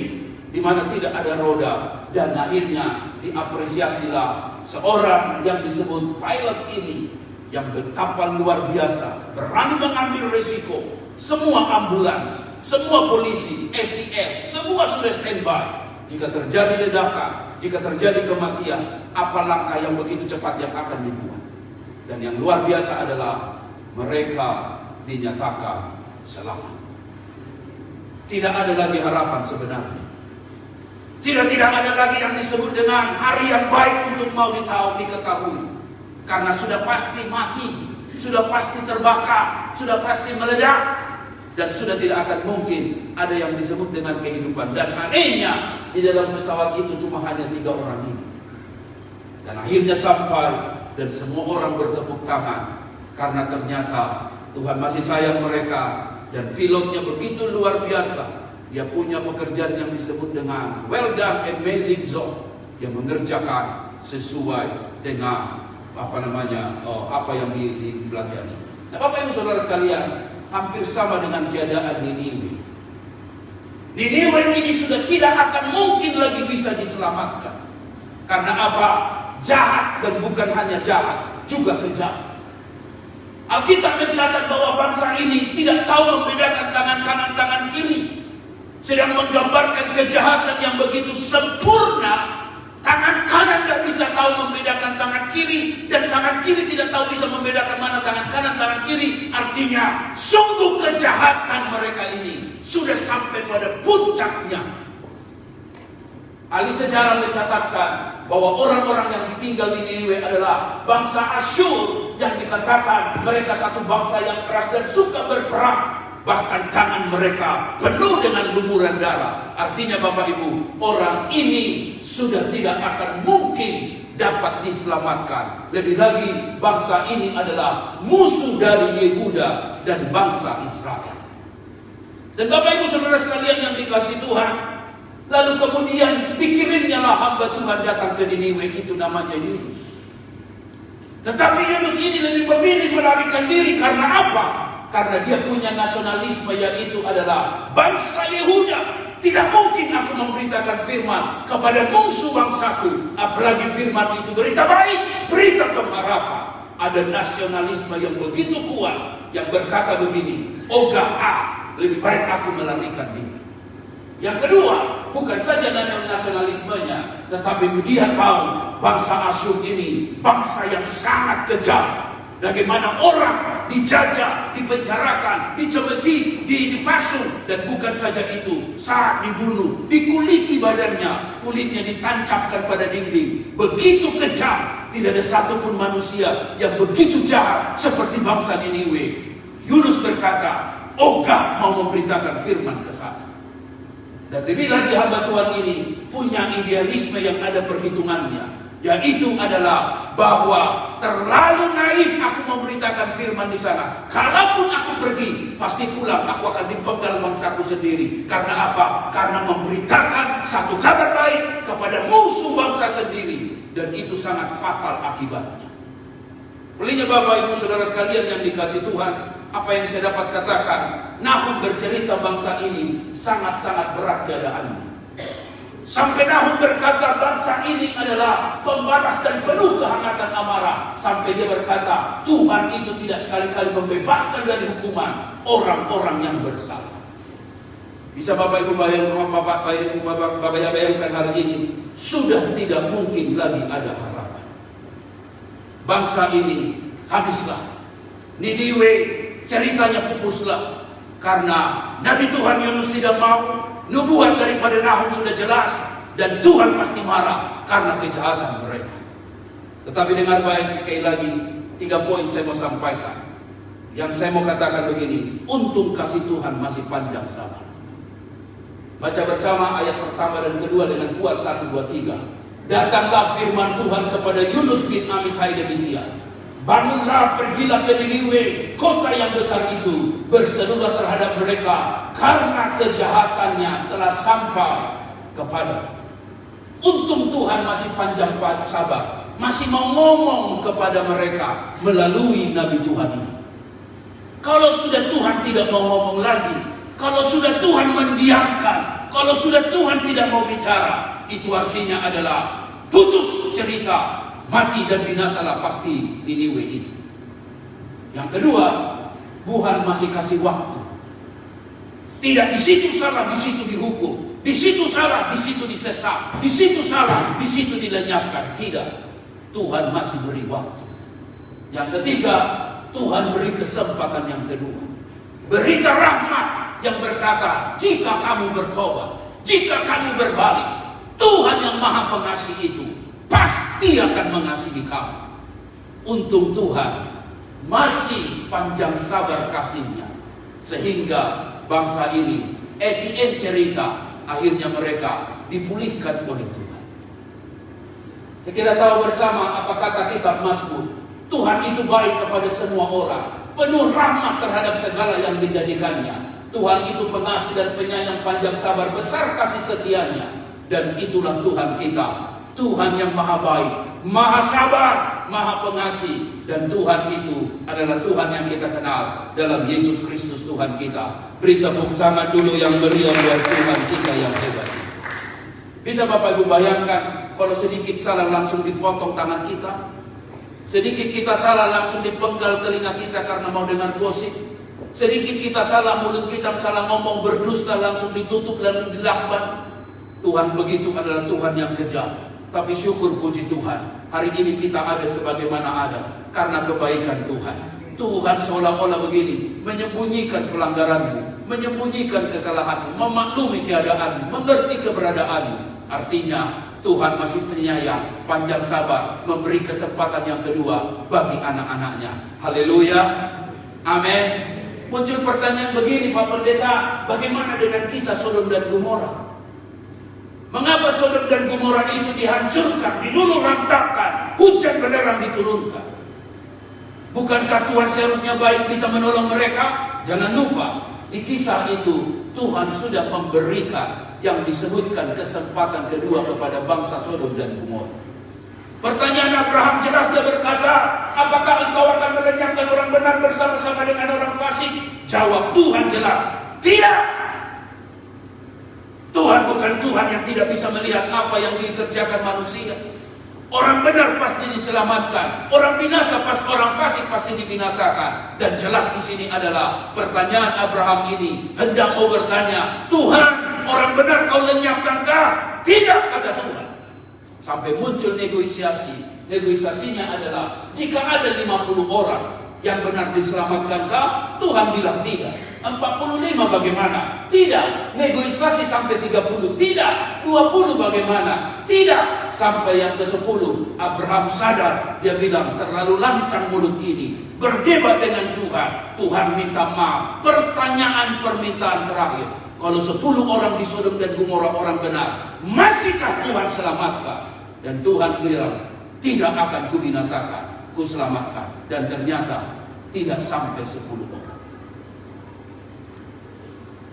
di mana tidak ada roda. Dan akhirnya diapresiasilah seorang yang disebut pilot ini, yang betapa luar biasa, berani mengambil risiko. Semua ambulans, semua polisi, SIS, semua sudah standby. Jika terjadi ledakan, jika terjadi kematian, apa langkah yang begitu cepat yang akan dibuat. Dan yang luar biasa adalah mereka dinyatakan selamat. Tidak ada lagi harapan sebenarnya. Tidak ada lagi yang disebut dengan hari yang baik untuk mau diketahui. Karena sudah pasti mati, sudah pasti terbakar, sudah pasti meledak, dan sudah tidak akan mungkin ada yang disebut dengan kehidupan. Dan anehnya di dalam pesawat itu cuma hanya 3 orang ini. Dan akhirnya sampai dan semua orang bertepuk tangan karena ternyata Tuhan masih sayang mereka dan pilotnya begitu luar biasa. Dia punya pekerjaan yang disebut dengan well done, amazing job, yang mengerjakan sesuai dengan apa yang dipelajari. Nah, Bapak Ibu Saudara sekalian, hampir sama dengan keadaan Niniwe. Niniwe ini sudah tidak akan mungkin lagi bisa diselamatkan. Karena apa? Jahat, dan bukan hanya jahat, juga kejam. Alkitab mencatat bahwa bangsa ini tidak tahu membedakan tangan kanan, tangan kiri. Sedang menggambarkan kejahatan yang begitu sempurna. Tangan kanan gak bisa tahu membedakan tangan kiri, dan tangan kiri tidak tahu bisa membedakan mana tangan kanan, tangan kiri. Artinya sungguh kejahatan mereka ini sudah sampai pada puncaknya. Ahli sejarah mencatatkan bahwa orang-orang yang ditinggal di Niniwe adalah bangsa Asyur, yang dikatakan mereka satu bangsa yang keras dan suka berperang. Bahkan tangan mereka penuh dengan lumuran darah. Artinya Bapak Ibu, orang ini sudah tidak akan mungkin dapat diselamatkan. Lebih lagi bangsa ini adalah musuh dari Yehuda dan bangsa Israel. Dan Bapak Ibu Saudara sekalian yang dikasihi Tuhan, lalu kemudian dikirimnyalah hamba Tuhan datang ke Niniwe, itu namanya Yunus. Tetapi Yunus ini lebih memilih melarikan diri karena apa? Karena dia punya nasionalisme, yaitu adalah bangsa Yehuda. Tidak mungkin aku memberitakan firman kepada musuh bangsaku, apalagi firman itu berita baik, berita pengharapan. Ada nasionalisme yang begitu kuat yang berkata begini, lebih baik aku melarikan diri. Yang kedua, bukan saja nasionalismenya, tetapi dia tahu bangsa Asyur ini bangsa yang sangat kejam. Bagaimana orang dijajah, dipenjarakan, dicemeti, dipasung, dan bukan saja itu, saat dibunuh, dikuliti badannya, kulitnya ditancapkan pada dinding. Begitu kejam, tidak ada satupun manusia yang begitu jahat seperti bangsa Niniwe. Yunus berkata, ogah mau memberitakan firman ke sana. Dan lebih lagi hamba Tuhan ini punya idealisme yang ada perhitungannya, yaitu adalah bahwa terlalu naif aku memberitakan firman di sana. Kalaupun aku pergi, pasti pulang aku akan dipenggal bangsaku sendiri. Karena apa? Karena memberitakan satu kabar baik kepada musuh bangsa sendiri, dan itu sangat fatal akibatnya. Olehnya Bapak Ibu Saudara sekalian yang dikasihi Tuhan, apa yang saya dapat katakan, Nahum bercerita bangsa ini sangat-sangat berat keadaannya. Sampai Nahum berkata bangsa ini adalah pembalas dan penuh kehangatan amarah. Sampai dia berkata Tuhan itu tidak sekali-kali membebaskan dari hukuman orang-orang yang bersalah. Bisa Bapak Ibu bayangkan hari ini, sudah tidak mungkin lagi ada harapan. Bangsa ini habislah. Niniwe ceritanya pupuslah. Karena Nabi Tuhan Yunus tidak mau. Nubuat daripada Nahum sudah jelas, dan Tuhan pasti marah karena kejahatan mereka. Tetapi dengar baik sekali lagi, 3 poin saya mau sampaikan. Yang saya mau katakan begini, untung kasih Tuhan masih panjang sabar. Baca bersama ayat pertama dan kedua dengan kuat, 1, 2, 3. Datanglah firman Tuhan kepada Yunus bin Amittai demikian. Bangunlah, pergilah ke Niniwe, kota yang besar itu, berserulah terhadap mereka, karena kejahatannya telah sampai kepada. Untung Tuhan masih panjang sabar, masih mau ngomong kepada mereka melalui Nabi Tuhan ini. Kalau sudah Tuhan tidak mau ngomong lagi, kalau sudah Tuhan mendiamkan, kalau sudah Tuhan tidak mau bicara, itu artinya adalah putus cerita, mati dan binasalah pasti Niniwe itu. Yang kedua, Tuhan masih kasih waktu. Tidak di situ salah, di situ dihukum. Di situ salah, di situ disesat. Di situ salah, di situ dilenyapkan. Tidak. Tuhan masih beri waktu. Yang ketiga, Tuhan beri kesempatan yang kedua. Berita rahmat yang berkata, jika kamu bertobat, jika kamu berbalik, Tuhan yang Maha Pengasih itu pasti akan mengasihi kamu. Untung Tuhan masih panjang sabar kasih-Nya, sehingga bangsa ini at the end cerita akhirnya mereka dipulihkan oleh Tuhan. Kita tahu bersama apa kata kitab Mazmur. Tuhan itu baik kepada semua orang, penuh rahmat terhadap segala yang dijadikannya. Tuhan itu pengasih dan penyayang, panjang sabar, besar kasih setianya. Dan itulah Tuhan kita, Tuhan yang maha baik, maha sabar, maha pengasih. Dan Tuhan itu adalah Tuhan yang kita kenal dalam Yesus Kristus Tuhan kita. Beri tepuk tangan dulu yang meriah buat Tuhan kita yang hebat. Bisa Bapak Ibu bayangkan kalau sedikit salah langsung dipotong tangan kita, sedikit kita salah langsung dipenggal telinga kita karena mau dengar gosip, sedikit kita salah mulut kita salah ngomong berdusta langsung ditutup lalu dilakban. Tuhan begitu adalah Tuhan yang kejam. Tapi syukur puji Tuhan, hari ini kita ada sebagaimana ada karena kebaikan Tuhan. Tuhan seolah-olah begini, menyembunyikan pelanggaranmu, menyembunyikan kesalahanmu, memaklumi keadaanmu, mengerti keberadaanmu. Artinya Tuhan masih penyayang, panjang sabar, memberi kesempatan yang kedua bagi anak-anaknya. Haleluya, amin. Muncul pertanyaan begini Pak Pendeta, bagaimana dengan kisah Sodom dan Gomora? Mengapa Sodom dan Gomora itu dihancurkan, diluluh lantakkan, hujan beneran diturunkan? Bukankah Tuhan seharusnya baik bisa menolong mereka? Jangan lupa, di kisah itu Tuhan sudah memberikan yang disebutkan kesempatan kedua kepada bangsa Sodom dan Gomora. Pertanyaan Abraham jelas dia berkata, apakah engkau akan melenyapkan orang benar bersama-sama dengan orang fasik? Jawab Tuhan jelas, tidak. Tuhan bukan Tuhan yang tidak bisa melihat apa yang dikerjakan manusia. Orang benar pasti diselamatkan, orang binasa orang fasik pasti dibinasakan. Dan jelas di sini adalah pertanyaan Abraham ini hendak mau bertanya, Tuhan, orang benar kau lenyapkankah? Tidak, kata Tuhan. Sampai muncul negosiasi. Negosiasinya adalah jika ada 50 orang yang benar diselamatkankah? Tuhan bilang tidak. 45 bagaimana? Tidak. Negosiasi sampai 30. Tidak. 20 bagaimana? Tidak. Sampai yang ke-10 Abraham sadar. Dia bilang terlalu lancang mulut ini. Berdebat dengan Tuhan. Tuhan minta maaf. Permintaan terakhir. Kalau 10 orang di Sodom dan Gomora orang benar, masihkah Tuhan selamatkan? Dan Tuhan bilang, tidak akan kubinasakan, kuselamatkan. Dan ternyata tidak sampai 10 orang.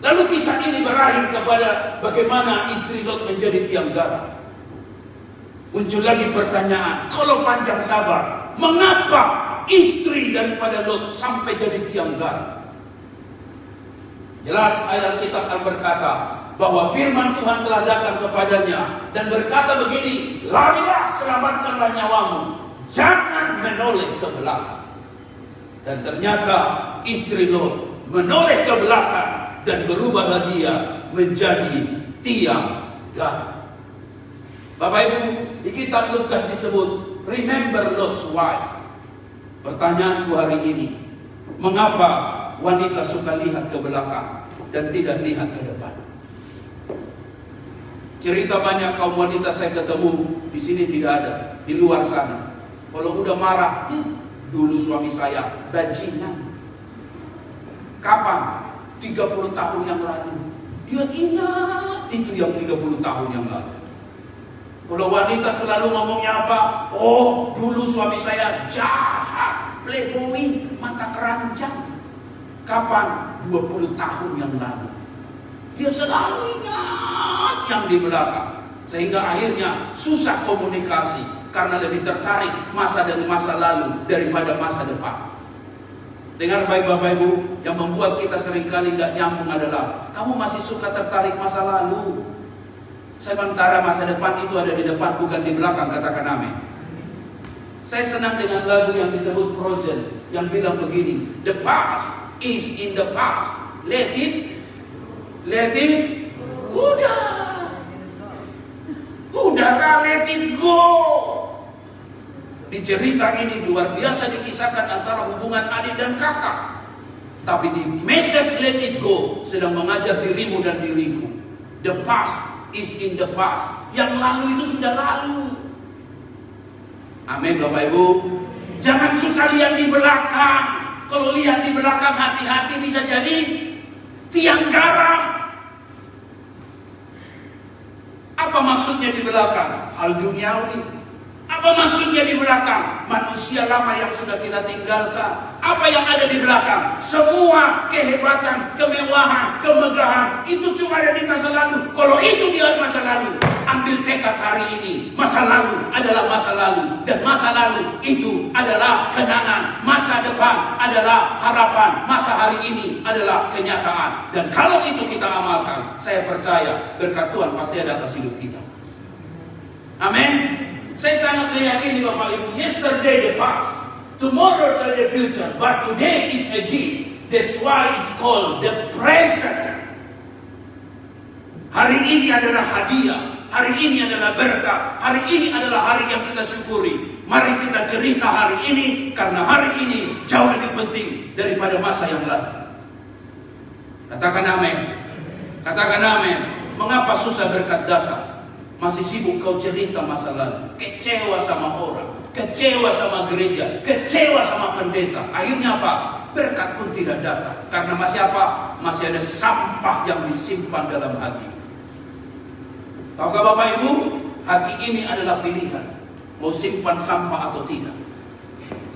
Lalu kisah ini berakhir kepada bagaimana istri Lot menjadi tiang garam. Muncul lagi pertanyaan, kalau panjang sabar, mengapa istri daripada Lot sampai jadi tiang garam? Jelas ayat Alkitab berkata bahwa firman Tuhan telah datang kepadanya dan berkata begini, larilah, selamatkanlah nyawamu, jangan menoleh ke belakang. Dan ternyata istri Lot menoleh ke belakang dan berubahlah dia menjadi tiang garam. Bapak Ibu, di kitab Lukas disebut remember Lot's wife. Pertanyaanku hari ini, mengapa wanita suka lihat ke belakang dan tidak lihat ke depan? Cerita banyak kaum wanita saya ketemu di sini tidak ada, di luar sana. Kalau udah marah, dulu suami saya bajingan. Kapan? 30 tahun yang lalu. Dia ingat itu yang 30 tahun yang lalu. Kalau wanita selalu ngomongnya apa? Oh, dulu suami saya jahat, playboy, mata keranjang. Kapan? 20 tahun yang lalu. Dia selalu ingat yang di belakang. Sehingga akhirnya susah komunikasi karena lebih tertarik masa dan masa lalu daripada masa depan. Dengar baik Bapak Ibu, yang membuat kita seringkali gak nyambung adalah kamu masih suka tertarik masa lalu. Sementara masa depan itu ada di depan, bukan di belakang. Katakan amin. Saya senang dengan lagu yang disebut Frozen, yang bilang begini, the past is in the past. Let it, udahlah, let it go. Di cerita ini luar biasa dikisahkan antara hubungan adik dan kakak. Tapi di message let it go sedang mengajar dirimu dan diriku. The past is in the past. Yang lalu itu sudah lalu. Amin Bapak Ibu. Jangan suka lihat di belakang. Kalau lihat di belakang, hati-hati, bisa jadi tiang garam. Apa maksudnya di belakang? Hal duniawi. Apa maksudnya di belakang? Manusia lama yang sudah kita tinggalkan. Apa yang ada di belakang? Semua kehebatan, kemewahan, kemegahan itu cuma ada di masa lalu. Kalau itu di masa lalu, ambil tekad hari ini. Masa lalu adalah masa lalu, dan masa lalu itu adalah kenangan. Masa depan adalah harapan. Masa hari ini adalah kenyataan. Dan kalau itu kita amalkan, saya percaya berkat Tuhan pasti ada atas hidup kita. Amin. Saya sangat meyakini Bapak Ibu, yesterday the past, tomorrow the future, but today is a gift. That's why it's called the present. Hari ini adalah hadiah, hari ini adalah berkat, hari ini adalah hari yang kita syukuri. Mari kita cerita hari ini, karena hari ini jauh lebih penting daripada masa yang lalu. Katakan amin. Katakan amin. Mengapa susah berkat datang? Masih sibuk kau cerita masa lalu, kecewa sama orang, kecewa sama gereja, kecewa sama pendeta. Akhirnya apa? Berkat pun tidak datang. Karena masih apa? Masih ada sampah yang disimpan dalam hati. Tahukah Bapak Ibu? Hati ini adalah pilihan. Mau simpan sampah atau tidak.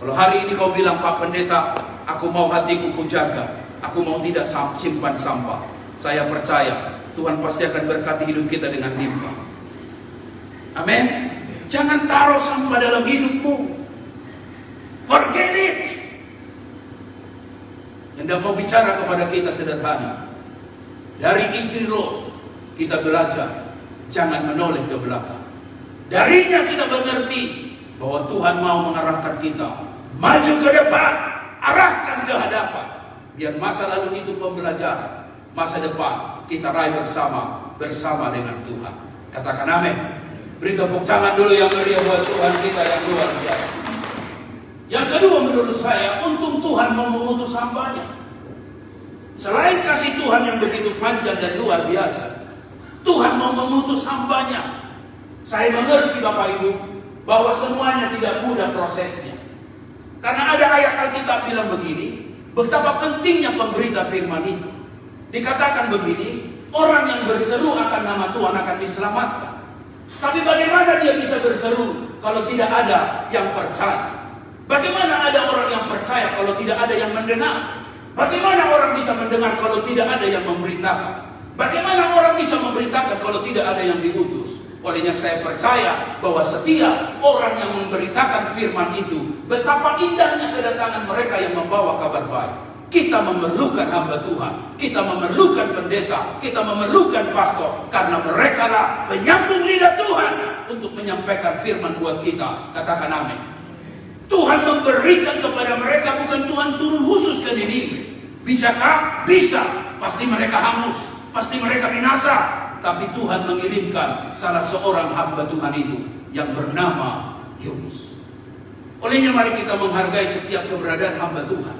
Kalau hari ini kau bilang, Pak Pendeta, aku mau hatiku kujaga, aku mau tidak simpan sampah, saya percaya Tuhan pasti akan berkati hidup kita dengan limpah. Amin. Jangan taruh sampah dalam hidupmu. Forget it. Hendak mau bicara kepada kita sederhana. Dari istri Lot kita belajar, jangan menoleh ke belakang. Darinya kita mengerti bahwa Tuhan mau mengarahkan kita maju ke depan, arahkan ke hadapan. Biar masa lalu itu pembelajaran, masa depan kita raih bersama dengan Tuhan. Katakan amin. Beri tepuk tangan dulu yang meriah buat Tuhan kita yang luar biasa. Yang kedua, menurut saya, untung Tuhan mau mengutus hambanya. Selain kasih Tuhan yang begitu panjang dan luar biasa, Tuhan mau mengutus hambanya. Saya mengerti Bapak Ibu bahwa semuanya tidak mudah prosesnya. Karena ada ayat Alkitab bilang begini, betapa pentingnya pemberita firman itu. Dikatakan begini, orang yang berseru akan nama Tuhan akan diselamatkan. Tapi bagaimana dia bisa berseru kalau tidak ada yang percaya? Bagaimana ada orang yang percaya kalau tidak ada yang mendengar? Bagaimana orang bisa mendengar kalau tidak ada yang memberitakan? Bagaimana orang bisa memberitakan kalau tidak ada yang diutus? Olehnya saya percaya bahwa setiap orang yang memberitakan firman itu, betapa indahnya kedatangan mereka yang membawa kabar baik. Kita memerlukan hamba Tuhan, kita memerlukan pendeta, kita memerlukan pastor, karena mereka lah penyambung lidah Tuhan untuk menyampaikan firman buat kita. Katakan amin. Tuhan memberikan kepada mereka, bukan Tuhan turun khusus ke Niniwe. Bisakah? Bisa. Pasti mereka hangus, pasti mereka binasa. Tapi Tuhan mengirimkan salah seorang hamba Tuhan itu yang bernama Yunus. Olehnya mari kita menghargai setiap keberadaan hamba Tuhan.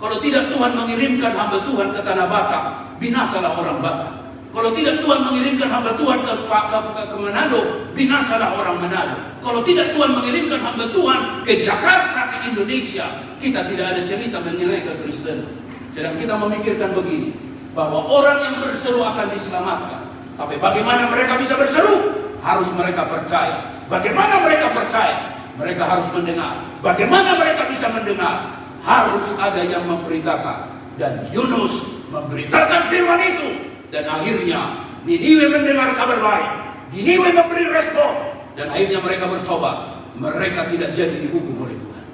Kalau tidak Tuhan mengirimkan hamba Tuhan ke Tanah Batak, binasalah orang Batak. Kalau tidak Tuhan mengirimkan hamba Tuhan ke Manado, binasalah orang Manado. Kalau tidak Tuhan mengirimkan hamba Tuhan ke Jakarta, ke Indonesia, kita tidak ada cerita mengenai kekristenan. Sedang kita memikirkan begini, bahwa orang yang berseru akan diselamatkan. Tapi bagaimana mereka bisa berseru? Harus mereka percaya. Bagaimana mereka percaya? Mereka harus mendengar. Bagaimana mereka bisa mendengar? Harus ada yang memberitakan. Dan Yunus memberitakan firman itu. Dan akhirnya Niniwe mendengar kabar baik. Niniwe memberi respon. Dan akhirnya mereka bertobat. Mereka tidak jadi dihukum oleh Tuhan.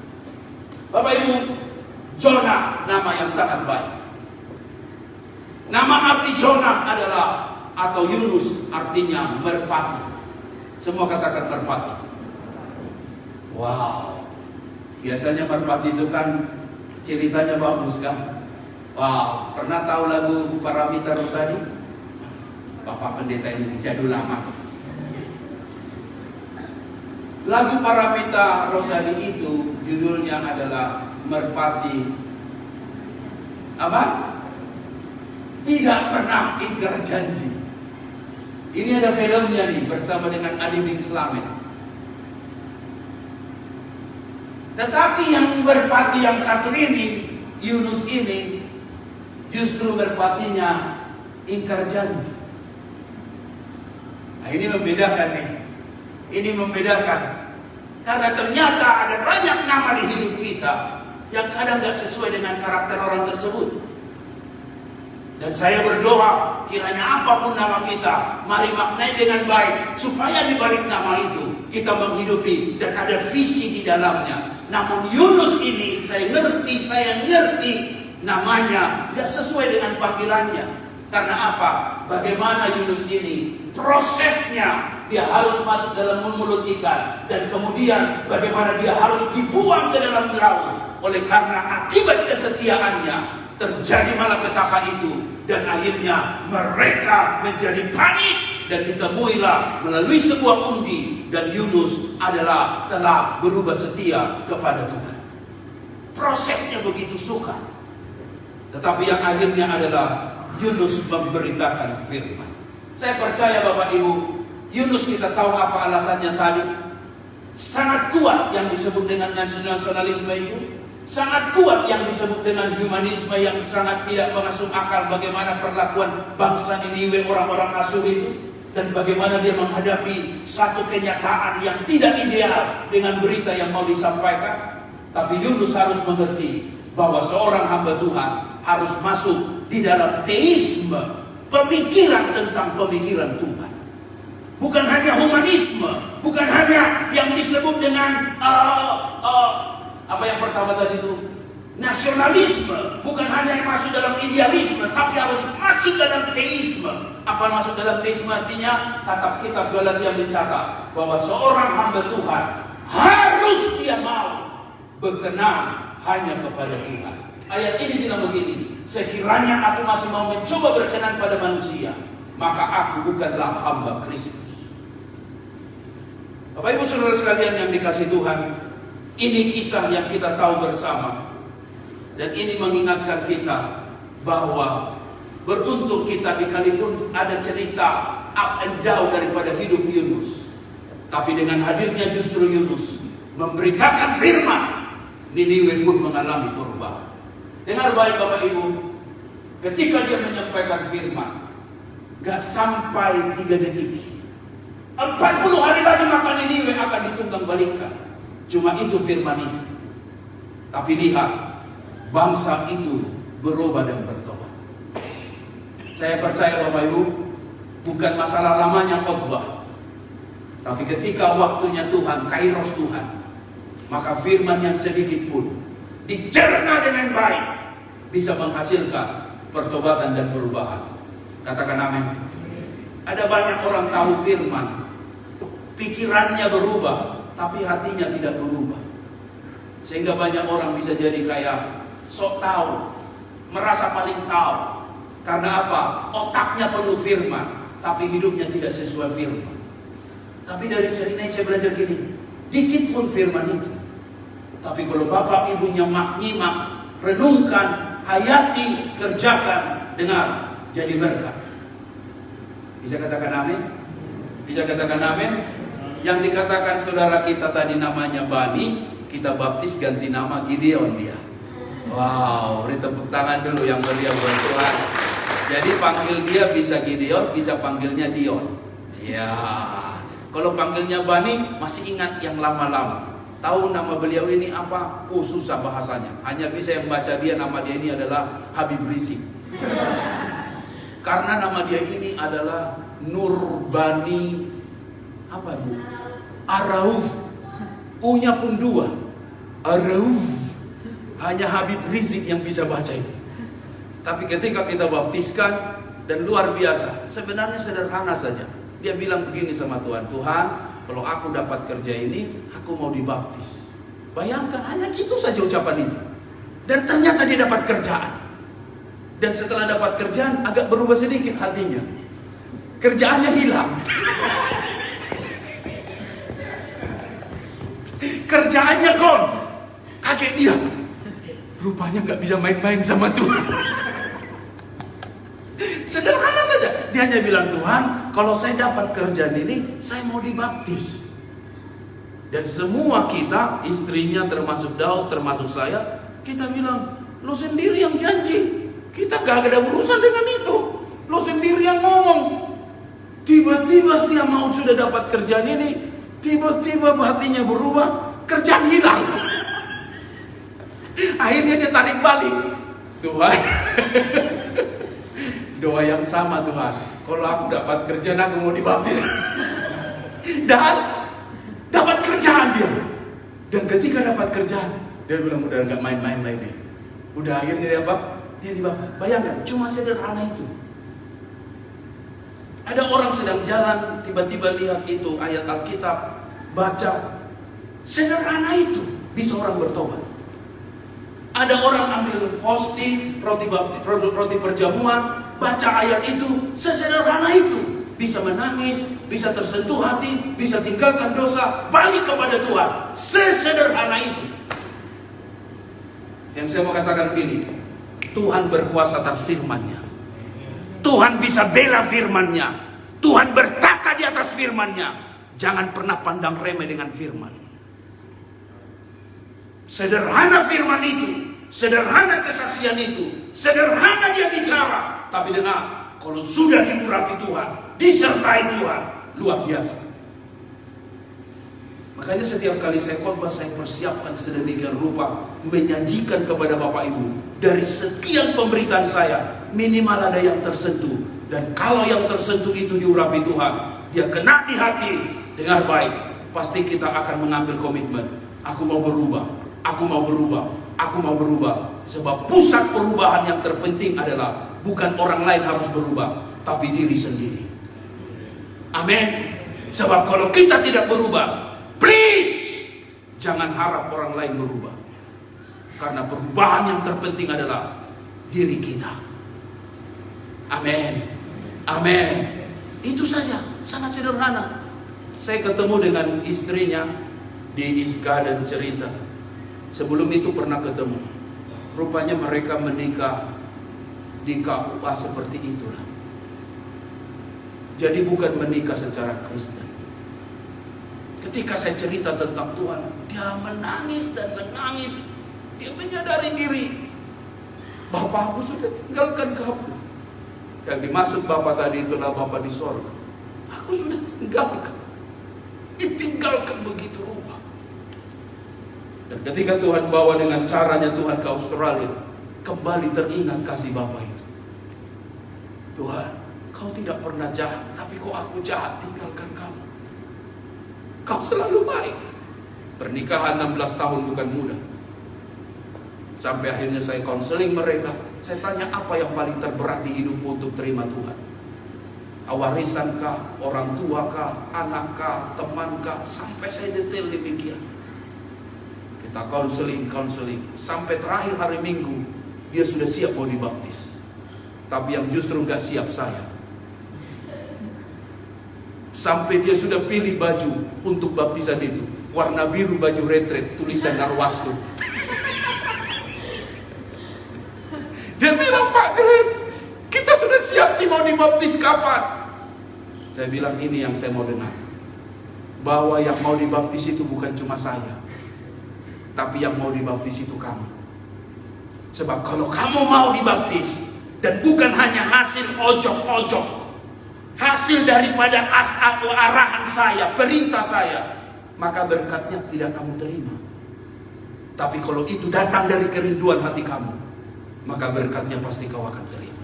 Bapak Ibu, Jonah nama yang sangat baik. Nama arti Jonah adalah atau Yunus artinya merpati. Semua katakan merpati. Wow. Biasanya merpati itu kan ceritanya bagus kan? Wow, pernah tahu lagu Paramita Rosadi? Bapak pendeta ini jadul lama. Lagu Paramita Rosadi itu judulnya adalah Merpati apa? Tidak pernah ingkar janji. Ini ada filmnya nih bersama dengan Adi Bing Slamet. Tetapi yang merpati yang satu ini, Yunus ini, justru merpatinya ingkar janji. Nah, ini membedakan nih. Ini membedakan. Karena ternyata ada banyak nama di hidup kita yang kadang gak sesuai dengan karakter orang tersebut. Dan saya berdoa, kiranya apapun nama kita, mari maknai dengan baik, supaya di balik nama itu kita menghidupi dan ada visi di dalamnya. Namun Yunus ini saya ngerti namanya gak sesuai dengan panggilannya. Karena apa? Bagaimana Yunus ini prosesnya, dia harus masuk dalam mulut ikan, dan kemudian bagaimana dia harus dibuang ke dalam laut. Oleh karena akibat kesetiaannya terjadi malapetaka itu, dan akhirnya mereka menjadi panik, dan ditemuilah melalui sebuah undi, dan Yunus telah berubah setia kepada Tuhan. Prosesnya begitu sukar, tetapi yang akhirnya adalah Yunus memberitakan firman. Saya percaya Bapak Ibu, Yunus kita tahu apa alasannya tadi. Sangat kuat yang disebut dengan nasionalisme itu. Sangat kuat yang disebut dengan humanisme yang sangat tidak masuk akal. Bagaimana perlakuan bangsa Niniwe, orang-orang Asyur itu. Dan bagaimana dia menghadapi satu kenyataan yang tidak ideal dengan berita yang mau disampaikan. Tapi Yunus harus mengerti bahwa seorang hamba Tuhan harus masuk di dalam teisme, pemikiran tentang pemikiran Tuhan. Bukan hanya humanisme, bukan hanya yang disebut dengan apa yang pertama tadi itu, nasionalisme, bukan hanya yang masuk dalam idealisme, tapi harus masuk dalam teisme. Apa masuk dalam teisme artinya? Kata kitab Galatia mencatat bahwa seorang hamba Tuhan harus dia mau berkenan hanya kepada Tuhan. Ayat ini bilang begini, sekiranya aku masih mau mencoba berkenan pada manusia, maka aku bukanlah hamba Kristus. Bapak Ibu Saudara sekalian yang dikasihi Tuhan, ini kisah yang kita tahu bersama. Dan ini mengingatkan kita bahwa beruntung kita dikalipun ada cerita up and down daripada hidup Yunus. Tapi dengan hadirnya justru Yunus memberitakan firman, Niniwe pun mengalami perubahan. Dengar baik Bapak Ibu, ketika dia menyampaikan firman, gak sampai 3 detik, 40 hari lagi maka Niniwe akan ditunggang balikan. Cuma itu firman itu. Tapi lihat, bangsa itu berubah dan bertobat. Saya percaya Bapak Ibu, bukan masalah lamanya khotbah, tapi ketika waktunya Tuhan, kairos Tuhan, maka firman yang sedikit pun dicerna dengan baik bisa menghasilkan pertobatan dan perubahan. Katakan amin. Ada banyak orang tahu firman, pikirannya berubah, tapi hatinya tidak berubah. Sehingga banyak orang bisa jadi kayak sok tahu, merasa paling tahu. Karena apa? Otaknya penuh firman, tapi hidupnya tidak sesuai firman. Tapi dari cerita ini saya belajar gini, dikit pun firman itu, tapi kalau Bapak Ibu nyimak, renungkan, hayati, kerjakan, dengar, jadi berkat. Bisa katakan amin? Bisa katakan amin? Yang dikatakan saudara kita tadi namanya Bani, kita baptis ganti nama Gideon dia. Wow, beri tepuk tangan dulu yang meriah buat Tuhan. Jadi panggil dia bisa Gideon, bisa panggilnya Dion. Ya, kalau panggilnya Bani masih ingat yang lama-lama. Tahu nama beliau ini apa? Oh susah bahasanya. Hanya bisa yang baca dia, nama dia ini adalah Habib Rizik. Karena nama dia ini adalah Nurbani apa Bu? Arauf. U-nya pun 2. Arauf. Hanya Habib Rizik yang bisa baca itu. Tapi ketika kita baptiskan, dan luar biasa. Sebenarnya sederhana saja. Dia bilang begini sama Tuhan, Tuhan, kalau aku dapat kerja ini, aku mau dibaptis. Bayangkan, hanya gitu saja ucapan itu. Dan ternyata dia dapat kerjaan. Dan setelah dapat kerjaan, agak berubah sedikit hatinya. Kerjaannya hilang. Kerjaannya gone. Kaget dia. Rupanya nggak bisa main-main sama Tuhan. Sederhana saja. Dia hanya bilang, Tuhan, kalau saya dapat kerjaan ini, saya mau dibaptis. Dan semua kita, istrinya termasuk Daud, termasuk saya, kita bilang, lo sendiri yang janji. Kita gak ada urusan dengan itu. Lo sendiri yang ngomong. Tiba-tiba dia mau sudah dapat kerjaan ini, tiba-tiba hatinya berubah, kerjaan hilang. Akhirnya dia tarik balik. Tuhan, doa yang sama Tuhan. Kalau aku dapat kerjaan, aku mau dibaptis. Dan dapat kerjaan dia. Dan ketika dapat kerjaan, dia bilang udah nggak main-main lagi. Udah akhirnya dia dibaptis. Bayangkan, cuma sederhana itu. Ada orang sedang jalan, tiba-tiba lihat itu ayat Alkitab, baca. Sederhana itu bisa orang bertobat. Ada orang ambil hosti, roti perjamuan, baca ayat itu, sesederhana itu. Bisa menangis, bisa tersentuh hati, bisa tinggalkan dosa, balik kepada Tuhan. Sesederhana itu. Yang saya mau katakan begini, Tuhan berkuasa atas firman-Nya. Tuhan bisa bela firman-Nya. Tuhan bertata di atas firman-Nya. Jangan pernah pandang remeh dengan firman. Sederhana firman itu, sederhana kesaksian itu, sederhana dia bicara. Tapi dengar, kalau sudah diurapi Tuhan, disertai Tuhan, luar biasa. Makanya setiap kali saya khotbah, saya persiapkan sedemikian rupa, menyajikan kepada Bapak Ibu, dari sekian pemberitaan saya, minimal ada yang tersentuh. Dan kalau yang tersentuh itu diurapi Tuhan, dia kena di hati, dengar baik, pasti kita akan mengambil komitmen. Aku mau berubah, aku mau berubah, aku mau berubah. Sebab pusat perubahan yang terpenting adalah bukan orang lain harus berubah, tapi diri sendiri. Amin. Sebab kalau kita tidak berubah, please jangan harap orang lain berubah. Karena perubahan yang terpenting adalah diri kita. Amin. Amin. Itu saja, sangat sederhana. Saya ketemu dengan istrinya di East Garden cerita. Sebelum itu pernah ketemu. Rupanya mereka menikah di KUA seperti itulah. Jadi bukan menikah secara Kristen. Ketika saya cerita tentang Tuhan, dia menangis dan menangis. Dia menyadari diri, Bapakku sudah tinggalkan kamu. Yang dimaksud Bapak tadi itulah Bapak di sorga. Aku sudah tinggalkan. Ditinggalkan begitu rupa. Dan ketika Tuhan bawa dengan caranya Tuhan ke Australia, kembali teringat kasih Bapak itu. Tuhan, kau tidak pernah jahat, tapi kok aku jahat tinggalkan kamu. Kau selalu baik. Pernikahan 16 tahun bukan mudah. Sampai akhirnya saya konseling mereka. Saya tanya apa yang paling terberat di hidupmu untuk terima Tuhan. Warisan kah, orang tua kah, anak kah, teman kah, sampai saya detail demikian. Kita konseling. Sampai terakhir hari Minggu, dia sudah siap mau dibaptis. Tapi yang justru gak siap saya. Sampai dia sudah pilih baju untuk baptisan itu. Warna biru baju retret, tulisan Narwastu. Dia bilang, Pak Greg, kita sudah siap nih mau dibaptis kapan? Saya bilang ini yang saya mau dengar. Bahwa yang mau dibaptis itu bukan cuma saya. Tapi yang mau dibaptis itu kamu. Sebab kalau kamu mau dibaptis, dan bukan hanya hasil ojok-ojok, hasil daripada arahan saya, perintah saya, maka berkatnya tidak kamu terima. Tapi kalau itu datang dari kerinduan hati kamu, maka berkatnya pasti kau akan terima.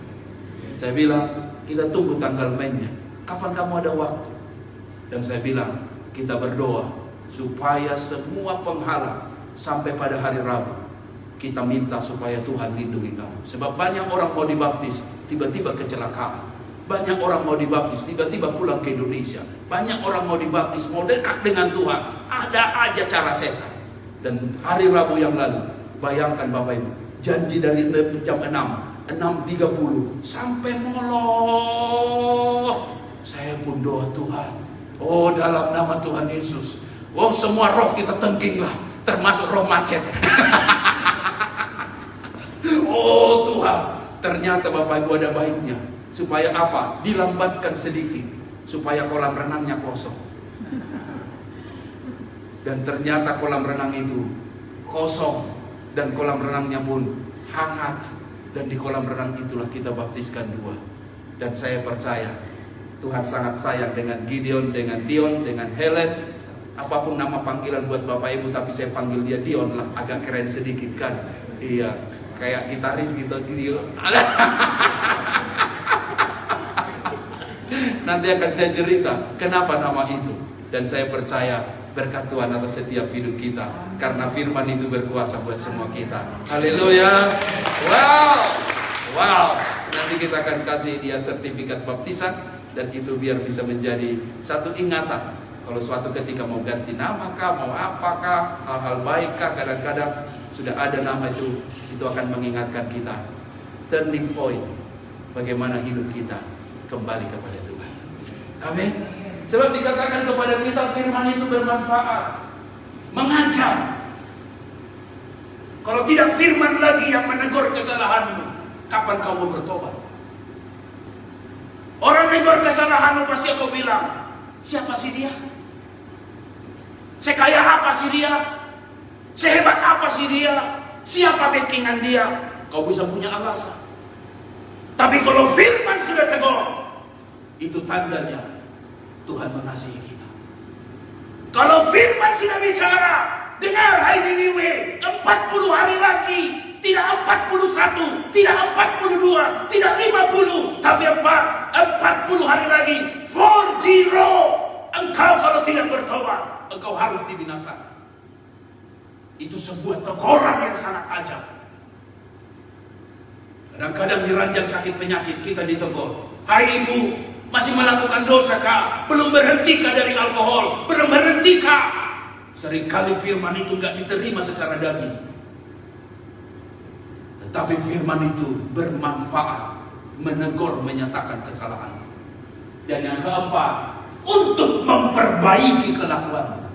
Saya bilang, kita tunggu tanggal mainnya. Kapan kamu ada waktu? Dan saya bilang, kita berdoa supaya semua penghalang sampai pada hari Rabu, kita minta supaya Tuhan lindungi kamu. Sebab banyak orang mau dibaptis, tiba-tiba kecelakaan. Banyak orang mau dibaptis, tiba-tiba pulang ke Indonesia. Banyak orang mau dibaptis, mau dekat dengan Tuhan. Ada aja cara setan. Dan hari Rabu yang lalu, bayangkan Bapak Ibu, janji dari jam 6.30 sampai molor. Saya pun doa Tuhan, oh dalam nama Tuhan Yesus, oh semua roh kita tengkinglah, termasuk roh macet. Oh Tuhan, ternyata Bapak Ibu ada baiknya. Supaya apa? Dilambatkan sedikit, supaya kolam renangnya kosong. Dan ternyata kolam renang itu kosong, dan kolam renangnya pun hangat. Dan di kolam renang itulah kita baptiskan 2. Dan saya percaya Tuhan sangat sayang dengan Gideon, dengan Dion, dengan Helen. Apapun nama panggilan buat Bapak Ibu, tapi saya panggil dia Dion lah, agak keren sedikit kan. Iya, kayak gitaris gitu, Dion. Nanti akan saya cerita kenapa nama itu. Dan saya percaya berkat Tuhan atas setiap hidup kita, karena firman itu berkuasa buat semua kita. Haleluya. Wow. Nanti kita akan kasih dia sertifikat baptisan, dan itu biar bisa menjadi satu ingatan. Kalau suatu ketika mau ganti nama kah, mau apakah, hal-hal baik kah, kadang-kadang sudah ada nama itu akan mengingatkan kita. Turning point, bagaimana hidup kita kembali kepada Tuhan. Amin. Sebab dikatakan kepada kita firman itu bermanfaat, mengajar. Kalau tidak firman lagi yang menegur kesalahanmu, kapan kamu bertobat? Orang menegur kesalahanmu pasti aku bilang, siapa sih dia? Sekaya apa sih dia? Sehebat apa sih dia? Siapa backingan dia? Kau bisa punya alasan. Tapi kalau firman sudah tegur, itu tandanya Tuhan mengasihi kita. Kalau firman sudah bicara, dengar hai Niniwe, 40 hari lagi, tidak 41, tidak 42, tidak 50, tapi 40 hari lagi, 40. Engkau kalau tidak bertobat, engkau harus dibinasakan. Itu sebuah teguran yang sangat ajaib. Kadang-kadang diranjang sakit penyakit, kita ditegur, hai ibu, masih melakukan dosa kah? Belum berhenti kah dari alkohol? Belum berhenti kah? Seringkali firman itu gak diterima secara daging. Tetapi firman itu bermanfaat, menegur, menyatakan kesalahan. Dan yang keempat, untuk memperbaiki kelakuan.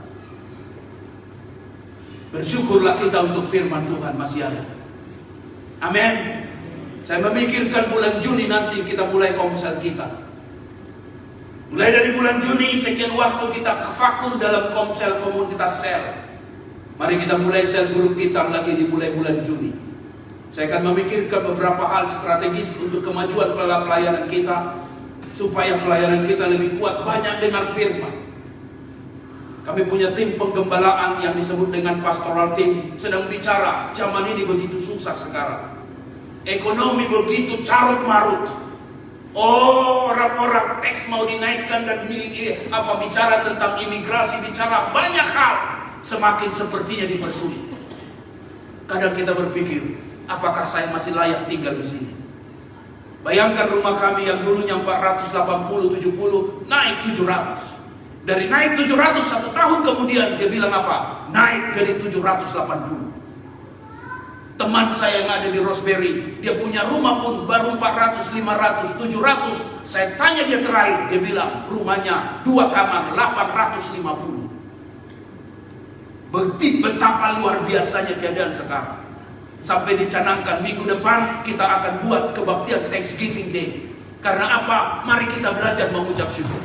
Bersyukurlah kita untuk firman Tuhan masih ada. Amin. Saya memikirkan bulan Juni nanti kita mulai komsel kita. Mulai dari bulan Juni sekian waktu kita vakum dalam komsel komunitas sel. Mari kita mulai sel grup kita lagi dimulai bulan Juni. Saya akan memikirkan beberapa hal strategis untuk kemajuan pelayanan kita, supaya pelayanan kita lebih kuat, banyak dengar firman. Kami punya tim penggembalaan yang disebut dengan pastoral team, sedang bicara zaman ini begitu susah sekarang. Ekonomi begitu carut marut. Oh, orang-orang teks mau dinaikkan dan bicara tentang imigrasi, bicara banyak hal, semakin sepertinya dipersulit. Kadang kita berpikir, apakah saya masih layak tinggal di sini? Bayangkan rumah kami yang dulunya 480-70 naik 700. Dari naik 700 1 tahun kemudian dia bilang apa? Naik dari 780. Teman saya yang ada di Roseberry, dia punya rumah pun baru 400, 500, 700. Saya tanya dia terakhir, dia bilang rumahnya 2 kamar 850. Betapa luar biasanya keadaan sekarang. Sampai dicanangkan minggu depan kita akan buat kebaktian Thanksgiving Day. Karena apa? Mari kita belajar mengucap syukur.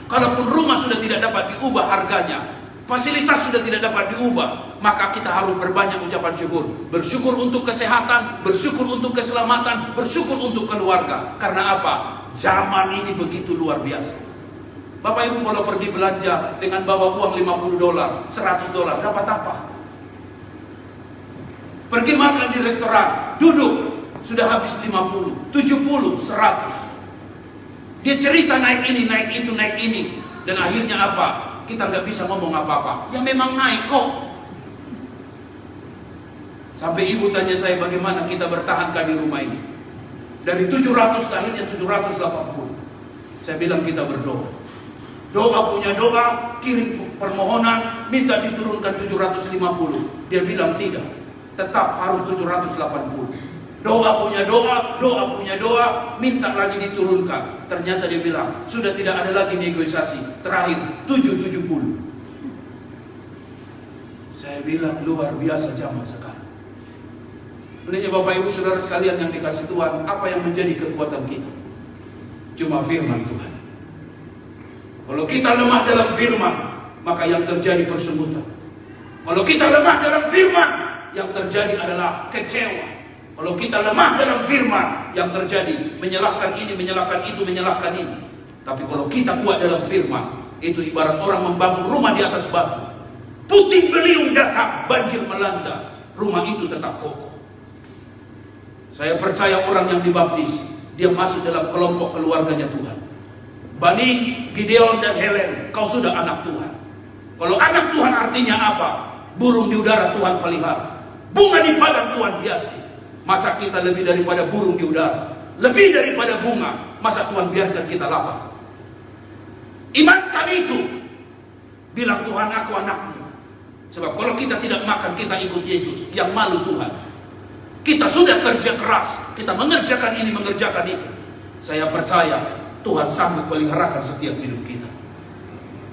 Kalaupun rumah sudah tidak dapat diubah harganya, fasilitas sudah tidak dapat diubah, maka kita harus berbanyak ucapan syukur. Bersyukur untuk kesehatan, bersyukur untuk keselamatan, bersyukur untuk keluarga. Karena apa? Zaman ini begitu luar biasa. Bapak Ibu kalau pergi belanja dengan bawa uang $50, $100, dapat apa? Pergi makan di restoran, duduk, sudah habis 50, 70, 100. Dia cerita naik ini, naik itu, naik ini. Dan akhirnya apa? Kita nggak bisa ngomong apa-apa. Ya memang naik kok. Sampai ibu tanya saya bagaimana kita bertahankah di rumah ini. Dari 700 akhirnya 780. Saya bilang kita berdoa. Doa punya doa, kirim permohonan, minta diturunkan 750. Dia bilang tidak, tetap harus 780. Doa punya doa, minta lagi diturunkan. Ternyata dia bilang, sudah tidak ada lagi negosiasi. Terakhir 770. Saya bilang luar biasa zaman sekarang. Olehnya Bapak Ibu Saudara sekalian yang dikasih Tuhan, apa yang menjadi kekuatan kita? Cuma firman Tuhan. Kalau kita lemah dalam firman, maka yang terjadi persungutan. Kalau kita lemah dalam firman, yang terjadi adalah kecewa. Kalau kita lemah dalam firman, yang terjadi menyalahkan ini, menyalahkan itu, menyalahkan ini. Tapi kalau kita kuat dalam firman, itu ibarat orang membangun rumah di atas batu. Puting beliung datang, banjir melanda, rumah itu tetap kokoh. Saya percaya orang yang dibaptis, dia masuk dalam kelompok keluarganya Tuhan. Bani, Gideon dan Helen, kau sudah anak Tuhan. Kalau anak Tuhan artinya apa? Burung di udara Tuhan pelihara, bunga di padang Tuhan hiasi. Masa kita lebih daripada burung di udara, lebih daripada bunga? Masa Tuhan biarkan kita lapar? Imankan itu. Bilang Tuhan, aku anakmu. Sebab kalau kita tidak makan, kita ikut Yesus. Yang malu Tuhan. Kita sudah kerja keras, kita mengerjakan ini, mengerjakan itu. Saya percaya Tuhan sanggup peliharakan setiap hidup kita.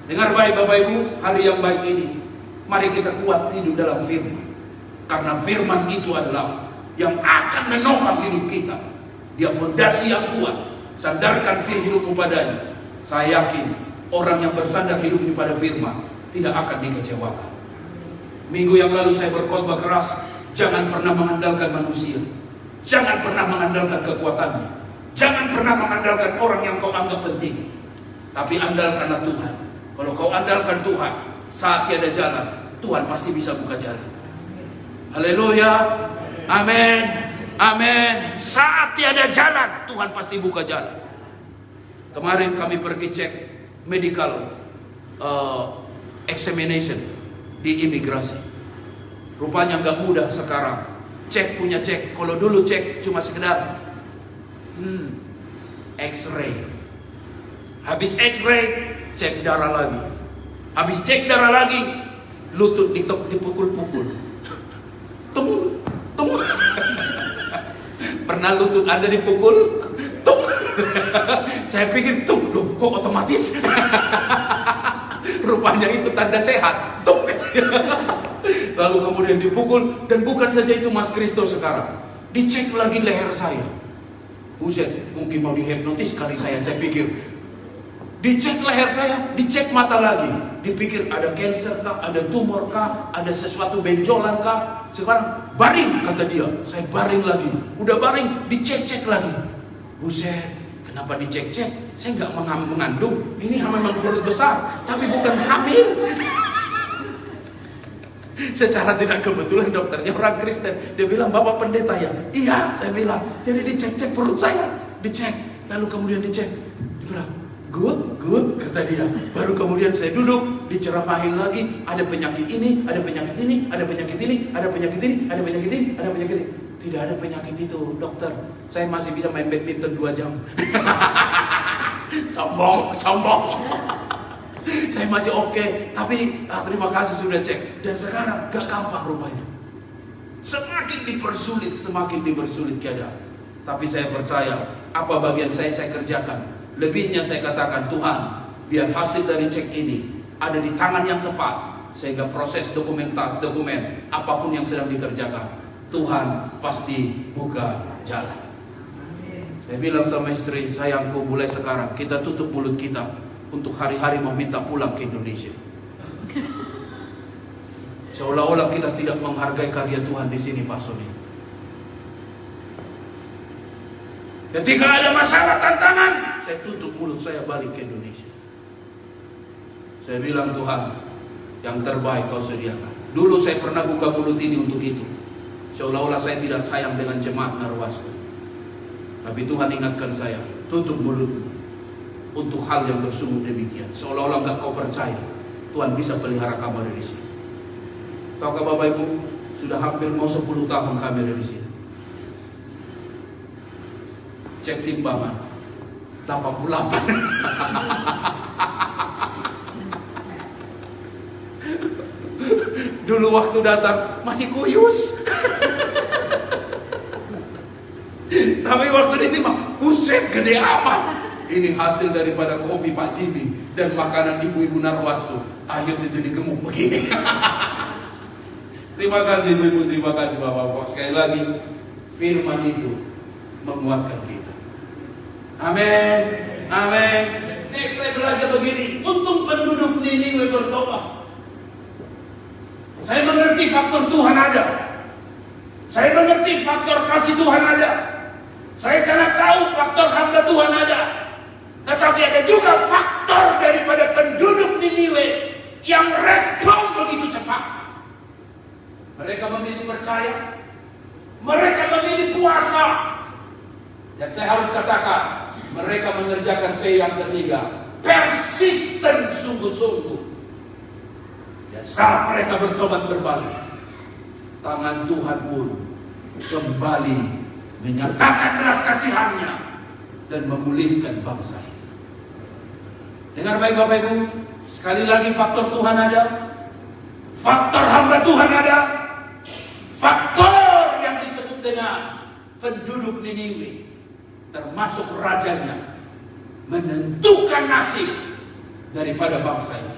Dengar baik Bapak Ibu, hari yang baik ini, mari kita kuat hidup dalam firman. Karena firman itu adalah yang akan menopang hidup kita. Dia fondasi yang kuat. Sandarkan hidupmu padanya. Saya yakin orang yang bersandar hidupnya pada firman tidak akan dikecewakan. Minggu yang lalu saya berkhotbah keras. Jangan pernah mengandalkan manusia. Jangan pernah mengandalkan kekuatannya. Jangan pernah mengandalkan orang yang kau anggap penting. Tapi andalkanlah Tuhan. Kalau kau andalkan Tuhan, saat tiada jalan, Tuhan pasti bisa buka jalan. Haleluya. Amin. Amin. Saat tiada jalan, Tuhan pasti buka jalan. Kemarin kami pergi cek medical examination di imigrasi. Rupanya nggak mudah sekarang. Cek punya cek. Kalau dulu cek cuma sekedar X-ray. Habis X-ray, cek darah lagi. Habis cek darah lagi, lutut dipukul-pukul. Tung, tung. Pernah lutut Anda dipukul? Tung. Saya pikir tung, loh kok otomatis? Rupanya itu tanda sehat. Tung. Lalu kemudian dipukul. Dan bukan saja itu Mas Kristo sekarang, dicek lagi leher saya. Buset, mungkin mau dihipnotis kali saya pikir. Dicek leher saya, dicek mata lagi. Dipikir ada cancer kah, ada tumor kah, ada sesuatu benjolan kah. Sekarang baring kata dia. Saya baring lagi. Udah baring, dicek-cek lagi. Buset, kenapa dicek-cek? Saya nggak mengandung. Ini memang perut besar, tapi bukan hamil. Secara tidak kebetulan dokternya orang Kristen. Dia bilang, Bapak pendeta ya? Iya, saya bilang. Jadi dicek-cek perut saya. Dicek, lalu kemudian dicek. Dia bilang, good, kata dia. Baru kemudian saya duduk, diceramahin lagi. Ada penyakit ini, ada penyakit ini, ada penyakit ini, ada penyakit ini, ada penyakit ini, ada penyakit ini. Tidak ada penyakit itu, dokter. Saya masih bisa main badminton 2 jam. Sombong. Saya masih oke, tapi terima kasih sudah cek. Dan sekarang gak gampang rupanya. Semakin dipersulit keadaan. Tapi saya percaya, apa bagian saya kerjakan. Lebihnya saya katakan, Tuhan, biar hasil dari cek ini ada di tangan yang tepat, sehingga proses dokumen apapun yang sedang dikerjakan, Tuhan pasti buka jalan. Saya bilang sama istri, sayangku, mulai sekarang kita tutup mulut kita untuk hari-hari meminta pulang ke Indonesia. Seolah-olah kita tidak menghargai karya Tuhan di sini, Pak Soni. Ketika ada masalah, tantangan, saya tutup mulut, saya balik ke Indonesia. Saya bilang, Tuhan, yang terbaik kau sediakan. Dulu saya pernah buka mulut ini untuk itu. Seolah-olah saya tidak sayang dengan jemaat Narwastu. Tapi Tuhan ingatkan saya, tutup mulutmu untuk hal yang bersungguh demikian. Seolah-olah enggak kau percaya Tuhan bisa pelihara kamu dari sini. Tahukah Bapak Ibu, sudah hampir mau 10 tahun kami ada di sini. cek timbangan 88. Dulu waktu datang masih kuyus. Tapi waktu ditimbang, buset gede amat. Ini hasil daripada kopi Pak Jimmy dan makanan ibu-ibu Narwastu. Akhirnya jadi gemuk begini. Terima kasih ibu-ibu, terima kasih bapak-bapak. Sekali lagi, firman itu menguatkan kita. Amin, amin. Next saya belajar begini, untung penduduk Niniwe bertobat. Saya mengerti faktor Tuhan ada. Saya mengerti faktor kasih Tuhan ada. Saya sangat tahu faktor hamba Tuhan ada. Tetapi ada juga faktor daripada penduduk Niniwe yang respon begitu cepat. Mereka memilih percaya, mereka memilih puasa. Dan saya harus katakan, mereka mengerjakan P yang ketiga, persisten sungguh-sungguh. Dan saat mereka bertobat berbalik, tangan Tuhan pun kembali menyatakan belas kasihannya dan memulihkan bangsa itu. Dengar baik Bapak Ibu, sekali lagi faktor Tuhan ada, faktor hamba Tuhan ada, faktor yang disebut dengan penduduk Niniwe, termasuk rajanya, menentukan nasib daripada bangsa ini.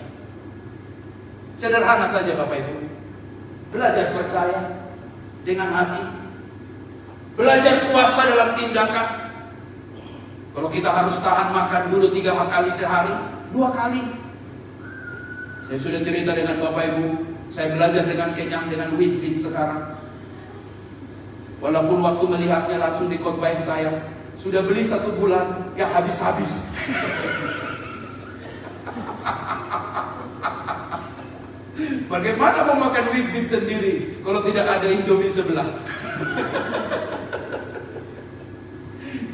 Sederhana saja Bapak Ibu, belajar percaya dengan hati, belajar puasa dalam tindakan. Kalau kita harus tahan makan dulu 3 kali sehari, 2 kali. Saya sudah cerita dengan Bapak Ibu, saya belajar dengan kenyang dengan wheat sekarang. Walaupun waktu melihatnya langsung dikhotbahin saya, sudah beli 1 bulan, ya habis-habis. Bagaimana mau makan wheat sendiri kalau tidak ada Indomie sebelah?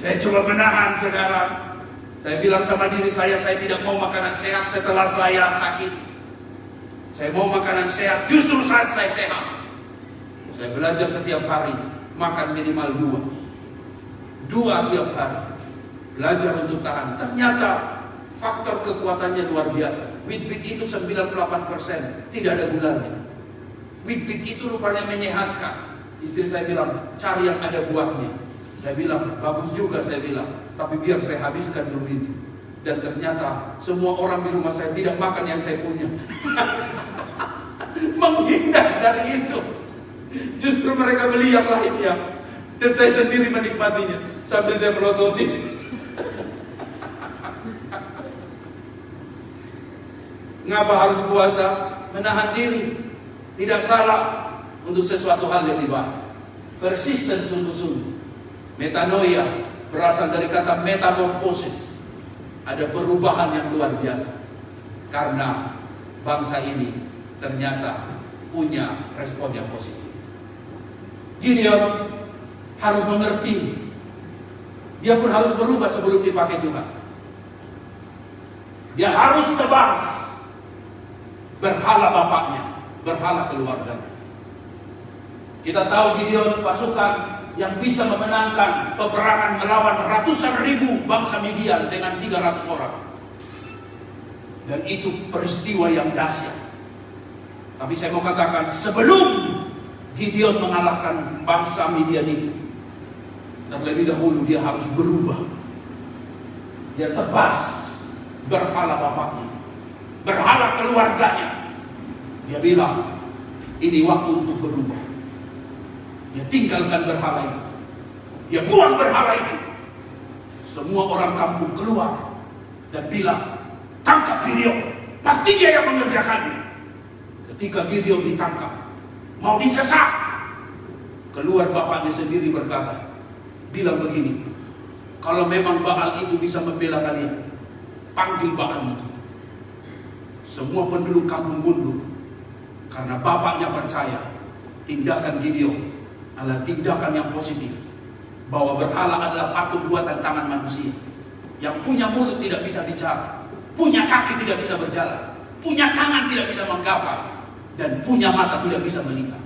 Saya coba menahan sekarang. Saya bilang sama diri saya tidak mau makanan sehat setelah saya sakit. Saya mau makanan sehat justru saat saya sehat. Saya belajar setiap hari makan minimal 2 tiap hari. Belajar untuk tahan. Ternyata faktor kekuatannya luar biasa. Wheat itu 98% tidak ada gulanya. Wheat itu rupanya menyehatkan. Istri saya bilang, cari yang ada buahnya. Saya bilang, bagus juga saya bilang, tapi biar saya habiskan dulu itu. Dan ternyata semua orang di rumah saya tidak makan yang saya punya. Menghindar dari itu. Justru mereka beli yang lainnya. Dan saya sendiri menikmatinya sambil saya melototin. Ngapa harus puasa? Menahan diri. Tidak salah untuk sesuatu hal yang dibahas. Persisten sungguh-sungguh. Metanoia berasal dari kata metamorfosis. Ada perubahan yang luar biasa. Karena bangsa ini ternyata punya respon yang positif. Gideon harus mengerti. Dia pun harus berubah sebelum dipakai Tuhan. Dia harus tebas berhala bapaknya, berhala keluarganya. Kita tahu Gideon pasukan yang bisa memenangkan peperangan melawan ratusan ribu bangsa Midian dengan 300 orang. Dan itu peristiwa yang dahsyat. Tapi saya mau katakan, sebelum Gideon mengalahkan bangsa Midian itu, terlebih dahulu dia harus berubah. Dia tebas berhala bapaknya, berhala keluarganya. Dia bilang, ini waktu untuk berubah. Dia tinggalkan berhala itu. Dia buang berhala itu. Semua orang kampung keluar dan bilang, tangkap Gideon. Pasti dia yang mengerjakannya. Ketika Gideon ditangkap, mau disesak, keluar bapaknya sendiri berkata, bilang begini, kalau memang Baal itu bisa membela kalian, panggil Baal itu. Semua penduduk kampung mundur. Karena bapaknya percaya, tindakan Gideon adalah tindakan yang positif, bahwa berhala adalah patung buatan tangan manusia, yang punya mulut tidak bisa bicara, punya kaki tidak bisa berjalan, punya tangan tidak bisa menggapai, dan punya mata tidak bisa melihat.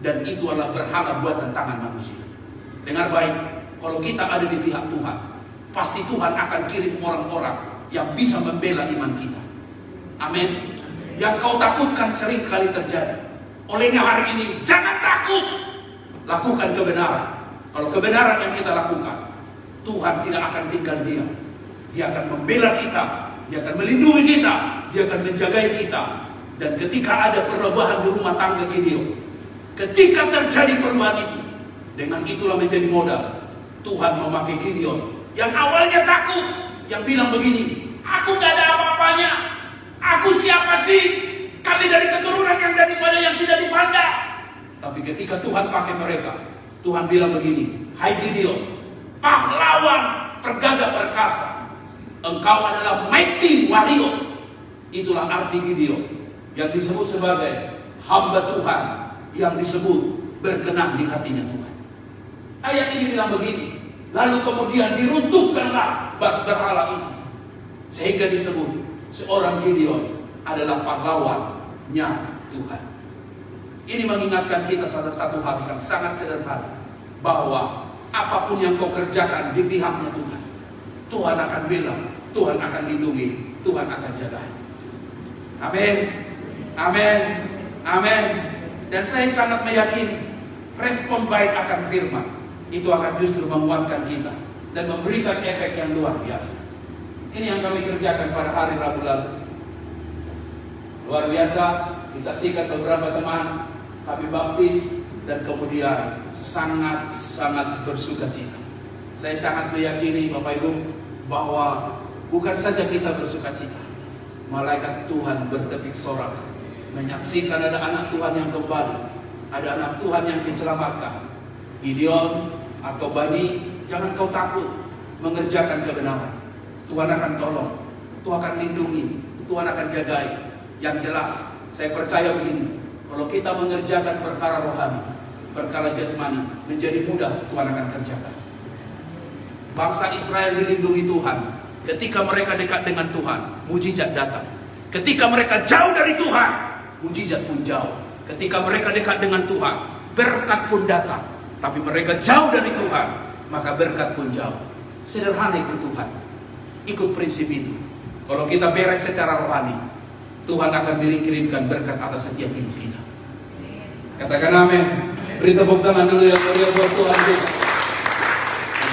Dan itu adalah berhala buatan tangan manusia. Dengar baik, kalau kita ada di pihak Tuhan, pasti Tuhan akan kirim orang-orang yang bisa membela iman kita. Amin. Yang kau takutkan sering kali terjadi. Olehnya hari ini, jangan takut. Lakukan kebenaran. Kalau kebenaran yang kita lakukan, Tuhan tidak akan tinggal diam. Dia akan membela kita, Dia akan melindungi kita, Dia akan menjagai kita. Dan ketika ada perubahan di rumah tangga Gideon, ketika terjadi perubahan itu, dengan itulah menjadi modal Tuhan memakai Gideon yang awalnya takut, yang bilang begini, aku gak ada apa-apanya, aku siapa sih, kami dari keturunan yang daripada yang tidak dipandang. Tapi ketika Tuhan pakai mereka, Tuhan bilang begini, hai Gideon, pahlawan pergagah perkasa, engkau adalah mighty warrior. Itulah arti Gideon, yang disebut sebagai hamba Tuhan, yang disebut berkenan di hatinya Tuhan. Ayat ini bilang begini, lalu kemudian diruntuhkanlah berhala itu, sehingga disebut seorang Gideon adalah pahlawannya Tuhan. Ini mengingatkan kita satu hal yang sangat sederhana, bahwa apapun yang kau kerjakan di pihaknya Tuhan, Tuhan akan bela, Tuhan akan lindungi, Tuhan akan jaga. Amin, amin, amin. Dan saya sangat meyakini respon baik akan firman itu akan justru menguatkan kita dan memberikan efek yang luar biasa. Ini yang kami kerjakan pada hari Rabu lalu. Luar biasa, disaksikan beberapa teman kami baptis dan kemudian sangat-sangat bersuka cita. Saya sangat meyakini Bapak Ibu bahwa bukan saja kita bersuka cita, malaikat Tuhan bertepik sorak menyaksikan ada anak Tuhan yang kembali, ada anak Tuhan yang diselamatkan. Gideon atau Bani, jangan kau takut mengerjakan kebenaran. Tuhan akan tolong, Tuhan akan lindungi, Tuhan akan jagai. Yang jelas, saya percaya begini, kalau kita mengerjakan perkara rohani, perkara jasmani, menjadi mudah, Tuhan akan kerjakan. Bangsa Israel dilindungi Tuhan. Ketika mereka dekat dengan Tuhan, mujizat datang. Ketika mereka jauh dari Tuhan, mujizat pun jauh. Ketika mereka dekat dengan Tuhan, berkat pun datang. Tapi mereka jauh dari Tuhan, maka berkat pun jauh. Sederhana ikut Tuhan, ikut prinsip itu. Kalau kita beres secara rohani, Tuhan akan kirimkan berkat atas setiap hidup kita. Katakan amin. Beri tepuk tangan dulu yang mulia buat Tuhan kita.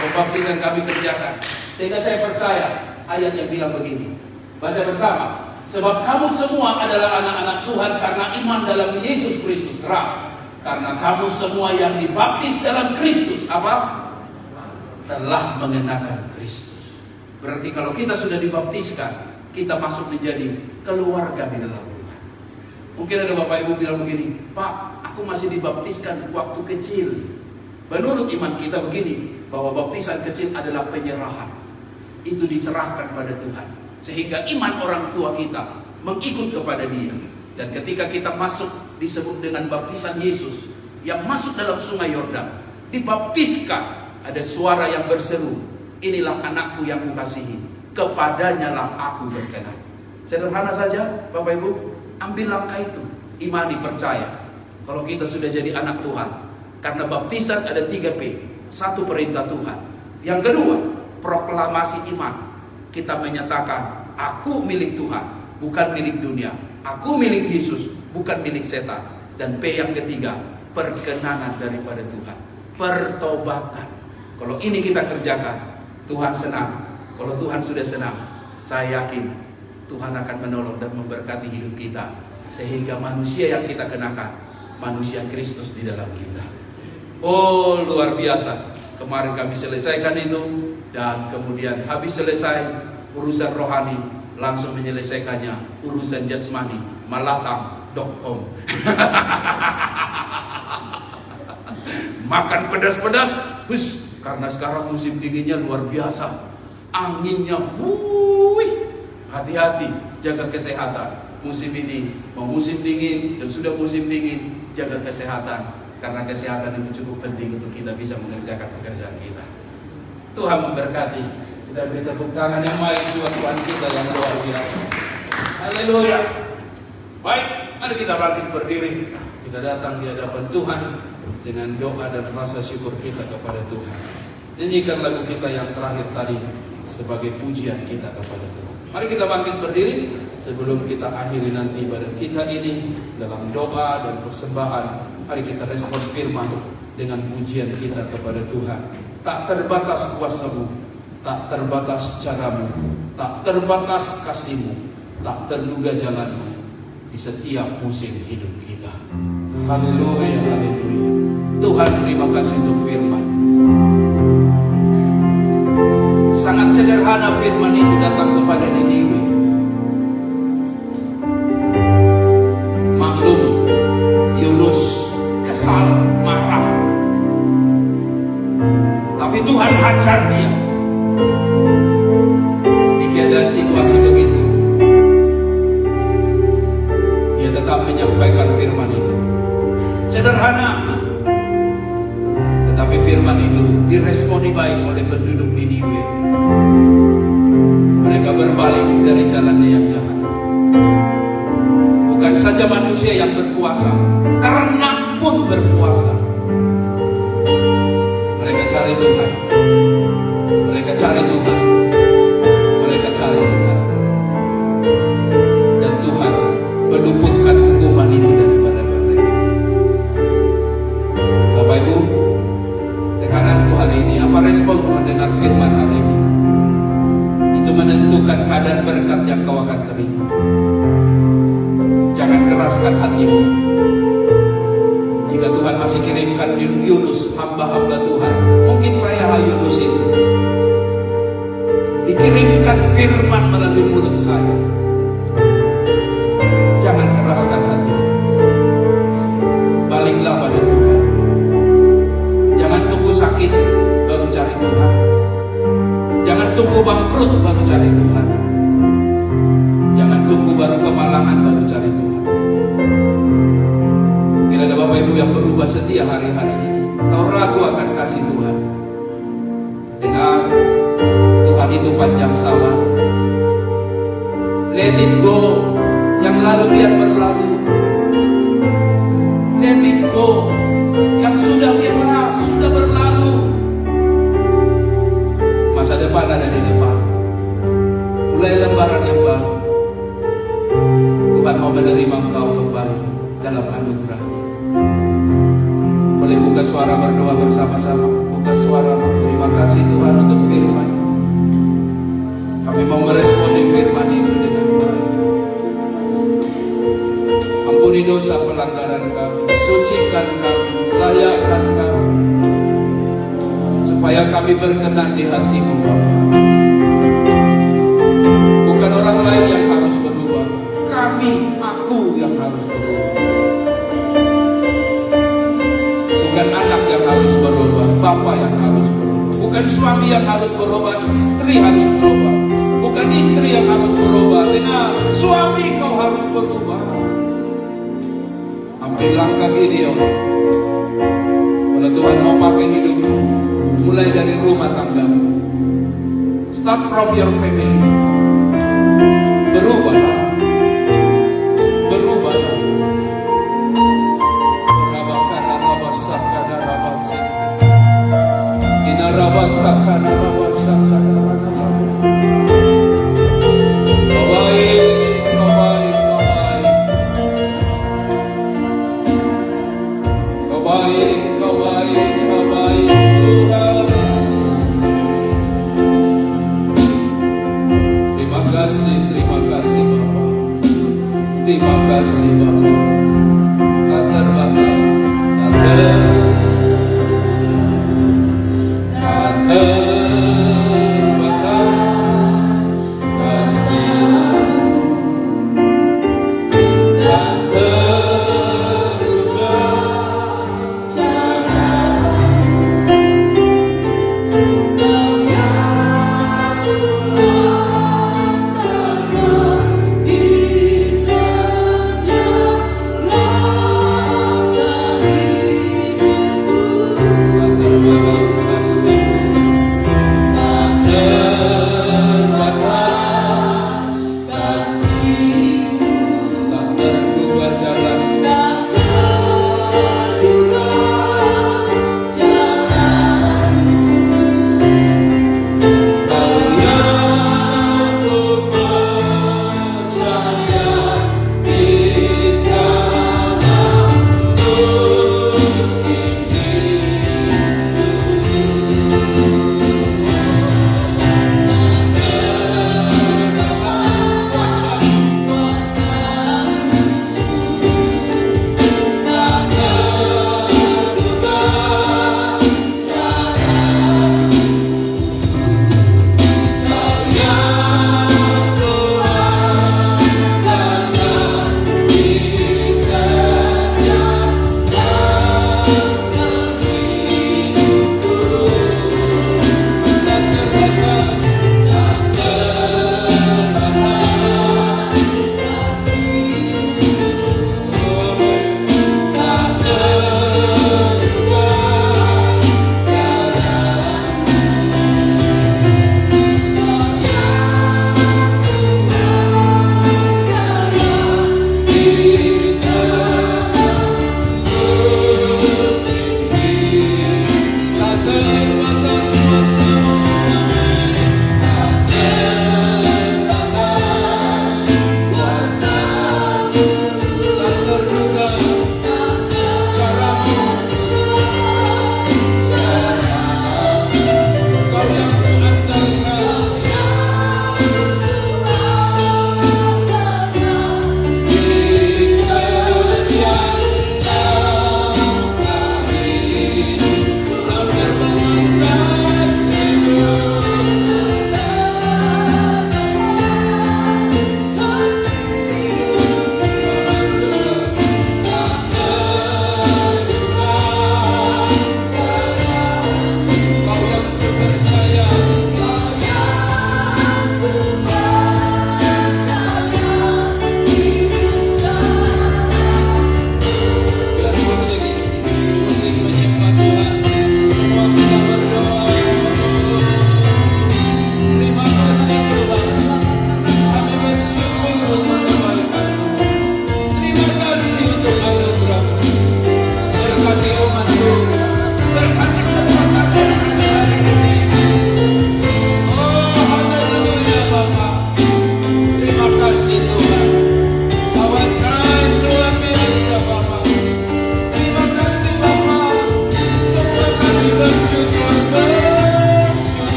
Pembaptisan kami kerjakan, sehingga saya percaya ayat yang bilang begini. Baca bersama. Sebab kamu semua adalah anak-anak Tuhan karena iman dalam Yesus Kristus. Keras. Karena kamu semua yang dibaptis dalam Kristus, apa? Telah mengenakan Kristus. Berarti kalau kita sudah dibaptiskan, kita masuk menjadi keluarga di dalam Tuhan. Mungkin ada Bapak Ibu bilang begini, Pak, aku masih dibaptiskan waktu kecil. Menurut iman kita begini, bahwa baptisan kecil adalah penyerahan. Itu diserahkan pada Tuhan, sehingga iman orang tua kita mengikut kepada Dia. Dan ketika kita masuk, disebut dengan baptisan Yesus, yang masuk dalam sungai Yordan, dibaptiskan, ada suara yang berseru, inilah anakku yang kukasihi, kepadanya lah aku berkenan. Sederhana saja Bapak Ibu, ambil langkah itu, imani, percaya. Kalau kita sudah jadi anak Tuhan, karena baptisan ada 3P. Satu, perintah Tuhan. Yang kedua, proklamasi iman. Kita menyatakan, aku milik Tuhan, bukan milik dunia. Aku milik Yesus, bukan milik setan. Dan P yang ketiga, perkenanan daripada Tuhan, pertobatan. Kalau ini kita kerjakan, Tuhan senang. Kalau Tuhan sudah senang, saya yakin Tuhan akan menolong dan memberkati hidup kita, sehingga manusia yang kita kenakan, manusia Kristus di dalam kita. Oh, luar biasa. Kemarin kami selesaikan itu, dan kemudian habis selesai urusan rohani, langsung menyelesaikannya urusan jasmani, malatang.com. Makan pedas-pedas, karena sekarang musim dinginnya luar biasa, anginnya, hati-hati, jaga kesehatan. Musim ini mau musim dingin dan sudah musim dingin, jaga kesehatan, karena kesehatan itu cukup penting untuk kita bisa mengerjakan pekerjaan kita. Tuhan memberkati. Kita beri tepuk tangan yang baik buat Tuhan kita yang luar biasa. Haleluya. Baik, mari kita bangkit berdiri. Kita datang di hadapan Tuhan dengan doa dan rasa syukur kita kepada Tuhan. Nyanyikan lagu kita yang terakhir tadi sebagai pujian kita kepada Tuhan. Mari kita bangkit berdiri sebelum kita akhiri nanti pada kita ini dalam doa dan persembahan. Mari kita respon firman dengan pujian kita kepada Tuhan. Tak terbatas kuasa-Mu, tak terbatas caramu, tak terbatas kasih-Mu, tak terduga jalan-Mu di setiap musim hidup kita. Haleluya, haleluya. Tuhan, terima kasih untuk firman. Sangat sederhana firman itu datang kepada Niniwe. Maklum, Yunus kesal, marah. Tapi Tuhan hajar dia. Di keadaan situasi begitu, dia tetap menyampaikan firman itu. Sederhana, tetapi firman itu diresponi baik oleh penduduk Niniwe. Mereka berbalik dari jalannya yang jahat. Bukan saja manusia yang berpuasa, ternak pun berpuasa. Mereka cari Tuhan. Mereka cari Tuhan. Mereka cari Tuhan. Dan Tuhan meluputkan hukuman itu daripada mereka. Bapak Ibu, tekananku hari ini, apa respon mendengar firman hari ini? Itu menentukan kadar berkat yang kau akan terima. Jangan keraskan hatimu. Jika Tuhan masih kirimkan Yunus, hamba-hamba Tuhan, mungkin saya Yunus itu, dikirimkan firman melalui mulut saya. Jangan keraskan hatimu. Baliklah pada Tuhan. Jangan tunggu sakit baru cari Tuhan. Jangan tunggu bangkrut baru cari Tuhan. Jangan tunggu baru kemalangan baru cari Tuhan. Mungkin ada Bapak Ibu yang berubah setia hari-hari ini. Kau ragu akan kasih Tuhan. Dengar, Tuhan itu panjang sabar. Let it go. Yang lalu biar berlalu. Let it go. Yang sudah biarlah, sudah berlalu. Masa depan ada di depan. Mulai lembaran yang baru. Tuhan mau menerima engkau kembali dalam anugerah. Boleh buka suara berdoa bersama-sama. Buka suara. Terima kasih Tuhan untuk firman. Kami mau meresponi firman itu dengan baik. Ampuni dosa pelanggaran kami. Sucikan kami. Layakkan kami. Supaya kami berkenan di hati-Mu, Bapa. Bukan orang lain yang harus berubah. Kami, aku yang harus berubah. Bukan anak yang harus berubah, Bapa yang harus berubah. Bukan suami yang harus berubah, istri harus berubah. Bukan istri yang harus berubah, dengan suami kau harus berubah. Ambil langkah Gideon. Kalau Tuhan mau pakai hidupmu, mulai dari rumah tanggamu. Start from your family. Berubahlah. Berubahlah. Rabakana rabasakana rabasik. Ina rabatakana rabasakana rabasik. Kau baik, kau baik, kau baik. Kau baik, kau baik, kau baik, Tuhan. Terima kasih Bapa. Terima kasih Bapa. Tak terbatas, tak terbatas kasih-Mu, tak terduga cara-Mu. Kau yang kuangkat di setiap langkah hidup.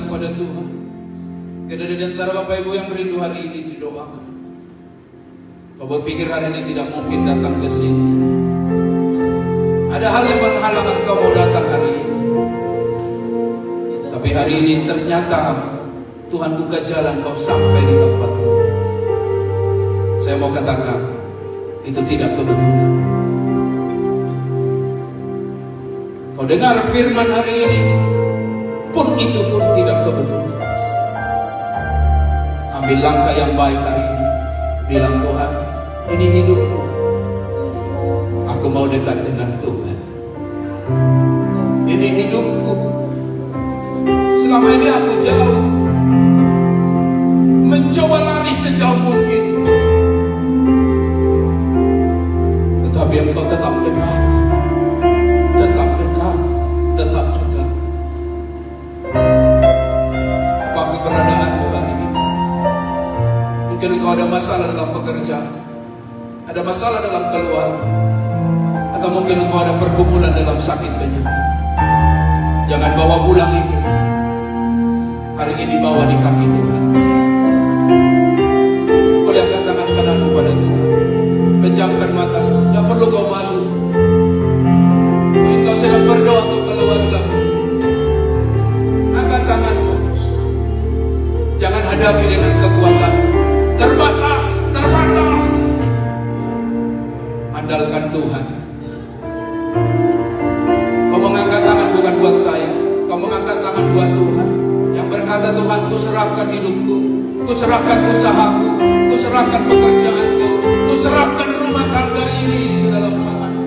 datang pada Tuhan. Karena di antara Bapak Ibu yang rindu hari ini didoakan. Kau berpikir hari ini tidak mungkin datang ke sini. Ada hal yang menghalangi kau mau datang hari ini. Tapi hari ini ternyata Tuhan buka jalan kau sampai di tempat ini. Saya mau katakan, itu tidak kebetulan. Kau dengar firman hari ini, pun itu pun tidak kebetulan. Ambil langkah yang baik hari ini. Bilang, Tuhan, ini hidupku. Aku mau dekat dengan Tuhan. Ini hidupku. Selama ini aku jauh, mencoba lari sejauh mungkin. Tetapi Engkau tetap dekat. Tetap dekat. Tetap dekat. Apa keberadaanmu hari ini? Mungkin engkau ada masalah dalam pekerjaan, ada masalah dalam keluarga, atau mungkin engkau ada pergumulan dalam sakit penyakit. Jangan bawa pulang itu. Hari ini bawa di kaki Tuhan. Boleh angkat tangan kananmu pada Tuhan. Pejamkan matamu. Tidak perlu kau malu. Mungkin kau sedang berdoa untuk keluargamu. Angkat tanganmu. Jangan hadapi dengan kekuatan terbatas. Andalkan Tuhan. Kau mengangkat tangan bukan buat saya. Kau mengangkat tangan buat Tuhan. Yang berkata, Tuhan, ku serahkan hidupku, ku serahkan usahaku, ku serahkan pekerjaanku, ku serahkan rumah tangga ini ke dalam tangan-Mu.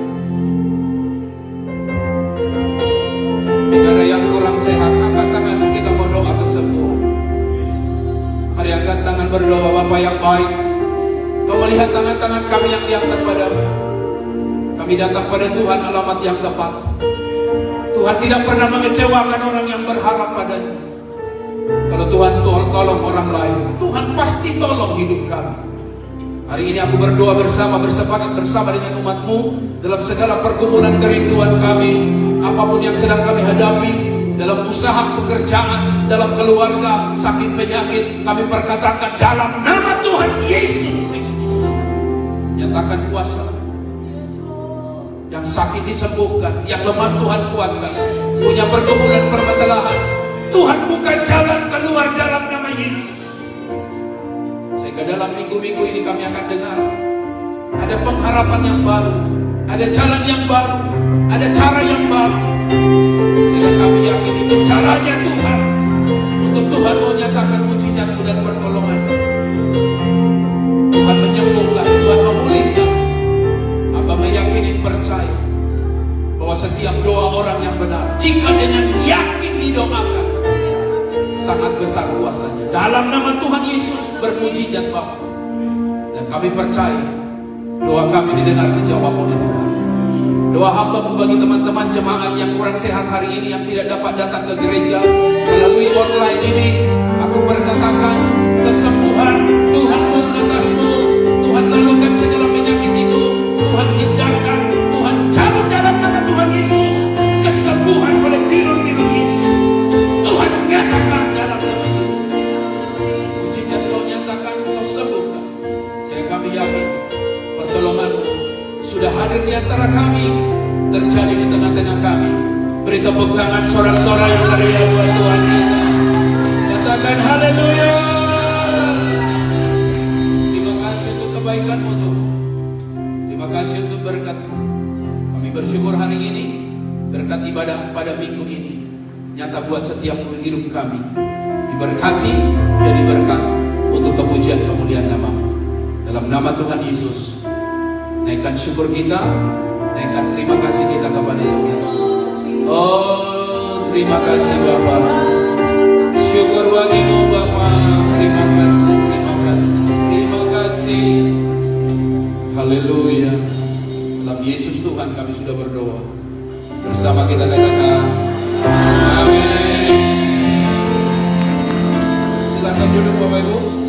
Jika ada yang kurang sehat, angkat tangan, kita mau doa kesembuhan. Mari angkat tangan berdoa. Bapa yang baik, Kau melihat tangan-tangan kami yang diangkat padamu. Kami datang pada Tuhan alamat yang tepat. Tuhan tidak pernah mengecewakan orang yang berharap padanya. Kalau Tuhan tolong orang lain, Tuhan pasti tolong hidup kami. Hari ini aku berdoa bersepakat bersama dengan umat-Mu dalam segala pergumulan kerinduan kami, apapun yang sedang kami hadapi, dalam usaha pekerjaan, dalam keluarga, sakit penyakit, kami perkatakan dalam nama Tuhan Yesus Kristus, nyatakan kuasa. Yang sakit disembuhkan, yang lemah Tuhan kuatkan, punya pergumulan permasalahan, Tuhan buka jalan keluar dalam nama Yesus. Sehingga dalam minggu-minggu ini kami akan dengar ada pengharapan yang baru, ada jalan yang baru, ada cara yang baru. Sehingga kami yakin itu caranya Tuhan, untuk Tuhan menyatakan mujizat-Mu dan pertolongan-Mu. Tuhan menyembuhkan, Tuhan memulihkan. Hamba meyakini, percaya bahwa setiap doa orang yang benar, jika dengan yakin didoakan, sangat besar kuasanya. Dalam nama Tuhan Yesus bermujizat Bapa. Dan kami percaya doa kami didengar, dijawab oleh Tuhan. Doa hamba bagi teman-teman jemaat yang kurang sehat hari ini, yang tidak dapat datang ke gereja melalui online ini, aku berkatakan kesembuhan Tuhan mengatasmu. Tuhan lalukan segala penyakit itu, Tuhan hindarkan, Tuhan cabut dalam nama Tuhan Yesus. Kesembuhan oleh biru-biru Yesus Tuhan nyatakan dalam nama Yesus. Mujizat Kau nyatakan, Kau sembuhkan. Saya kami yakin pertolongan-Mu sudah hadir di antara kami, terjadi di tengah-tengah kami. Beri tepuk tangan sorak-sorak yang meriah buat Tuhan kita. Katakan haleluya. Terima kasih untuk kebaikan-Mu Tuhan. Terima kasih untuk berkat-Mu. Kami bersyukur hari ini berkat ibadah pada minggu ini nyata buat setiap hidup kami. Diberkati, jadi berkat untuk kepujian kemuliaan nama-Mu. Dalam nama Tuhan Yesus, naikkan syukur kita, naikkan terima kasih kita kepada Tuhan. Oh, terima kasih Bapa. Syukur bagi-Mu Bapa. Terima kasih, terima kasih, terima kasih. Haleluya. Dalam Yesus Tuhan kami sudah berdoa. Bersama kita katakan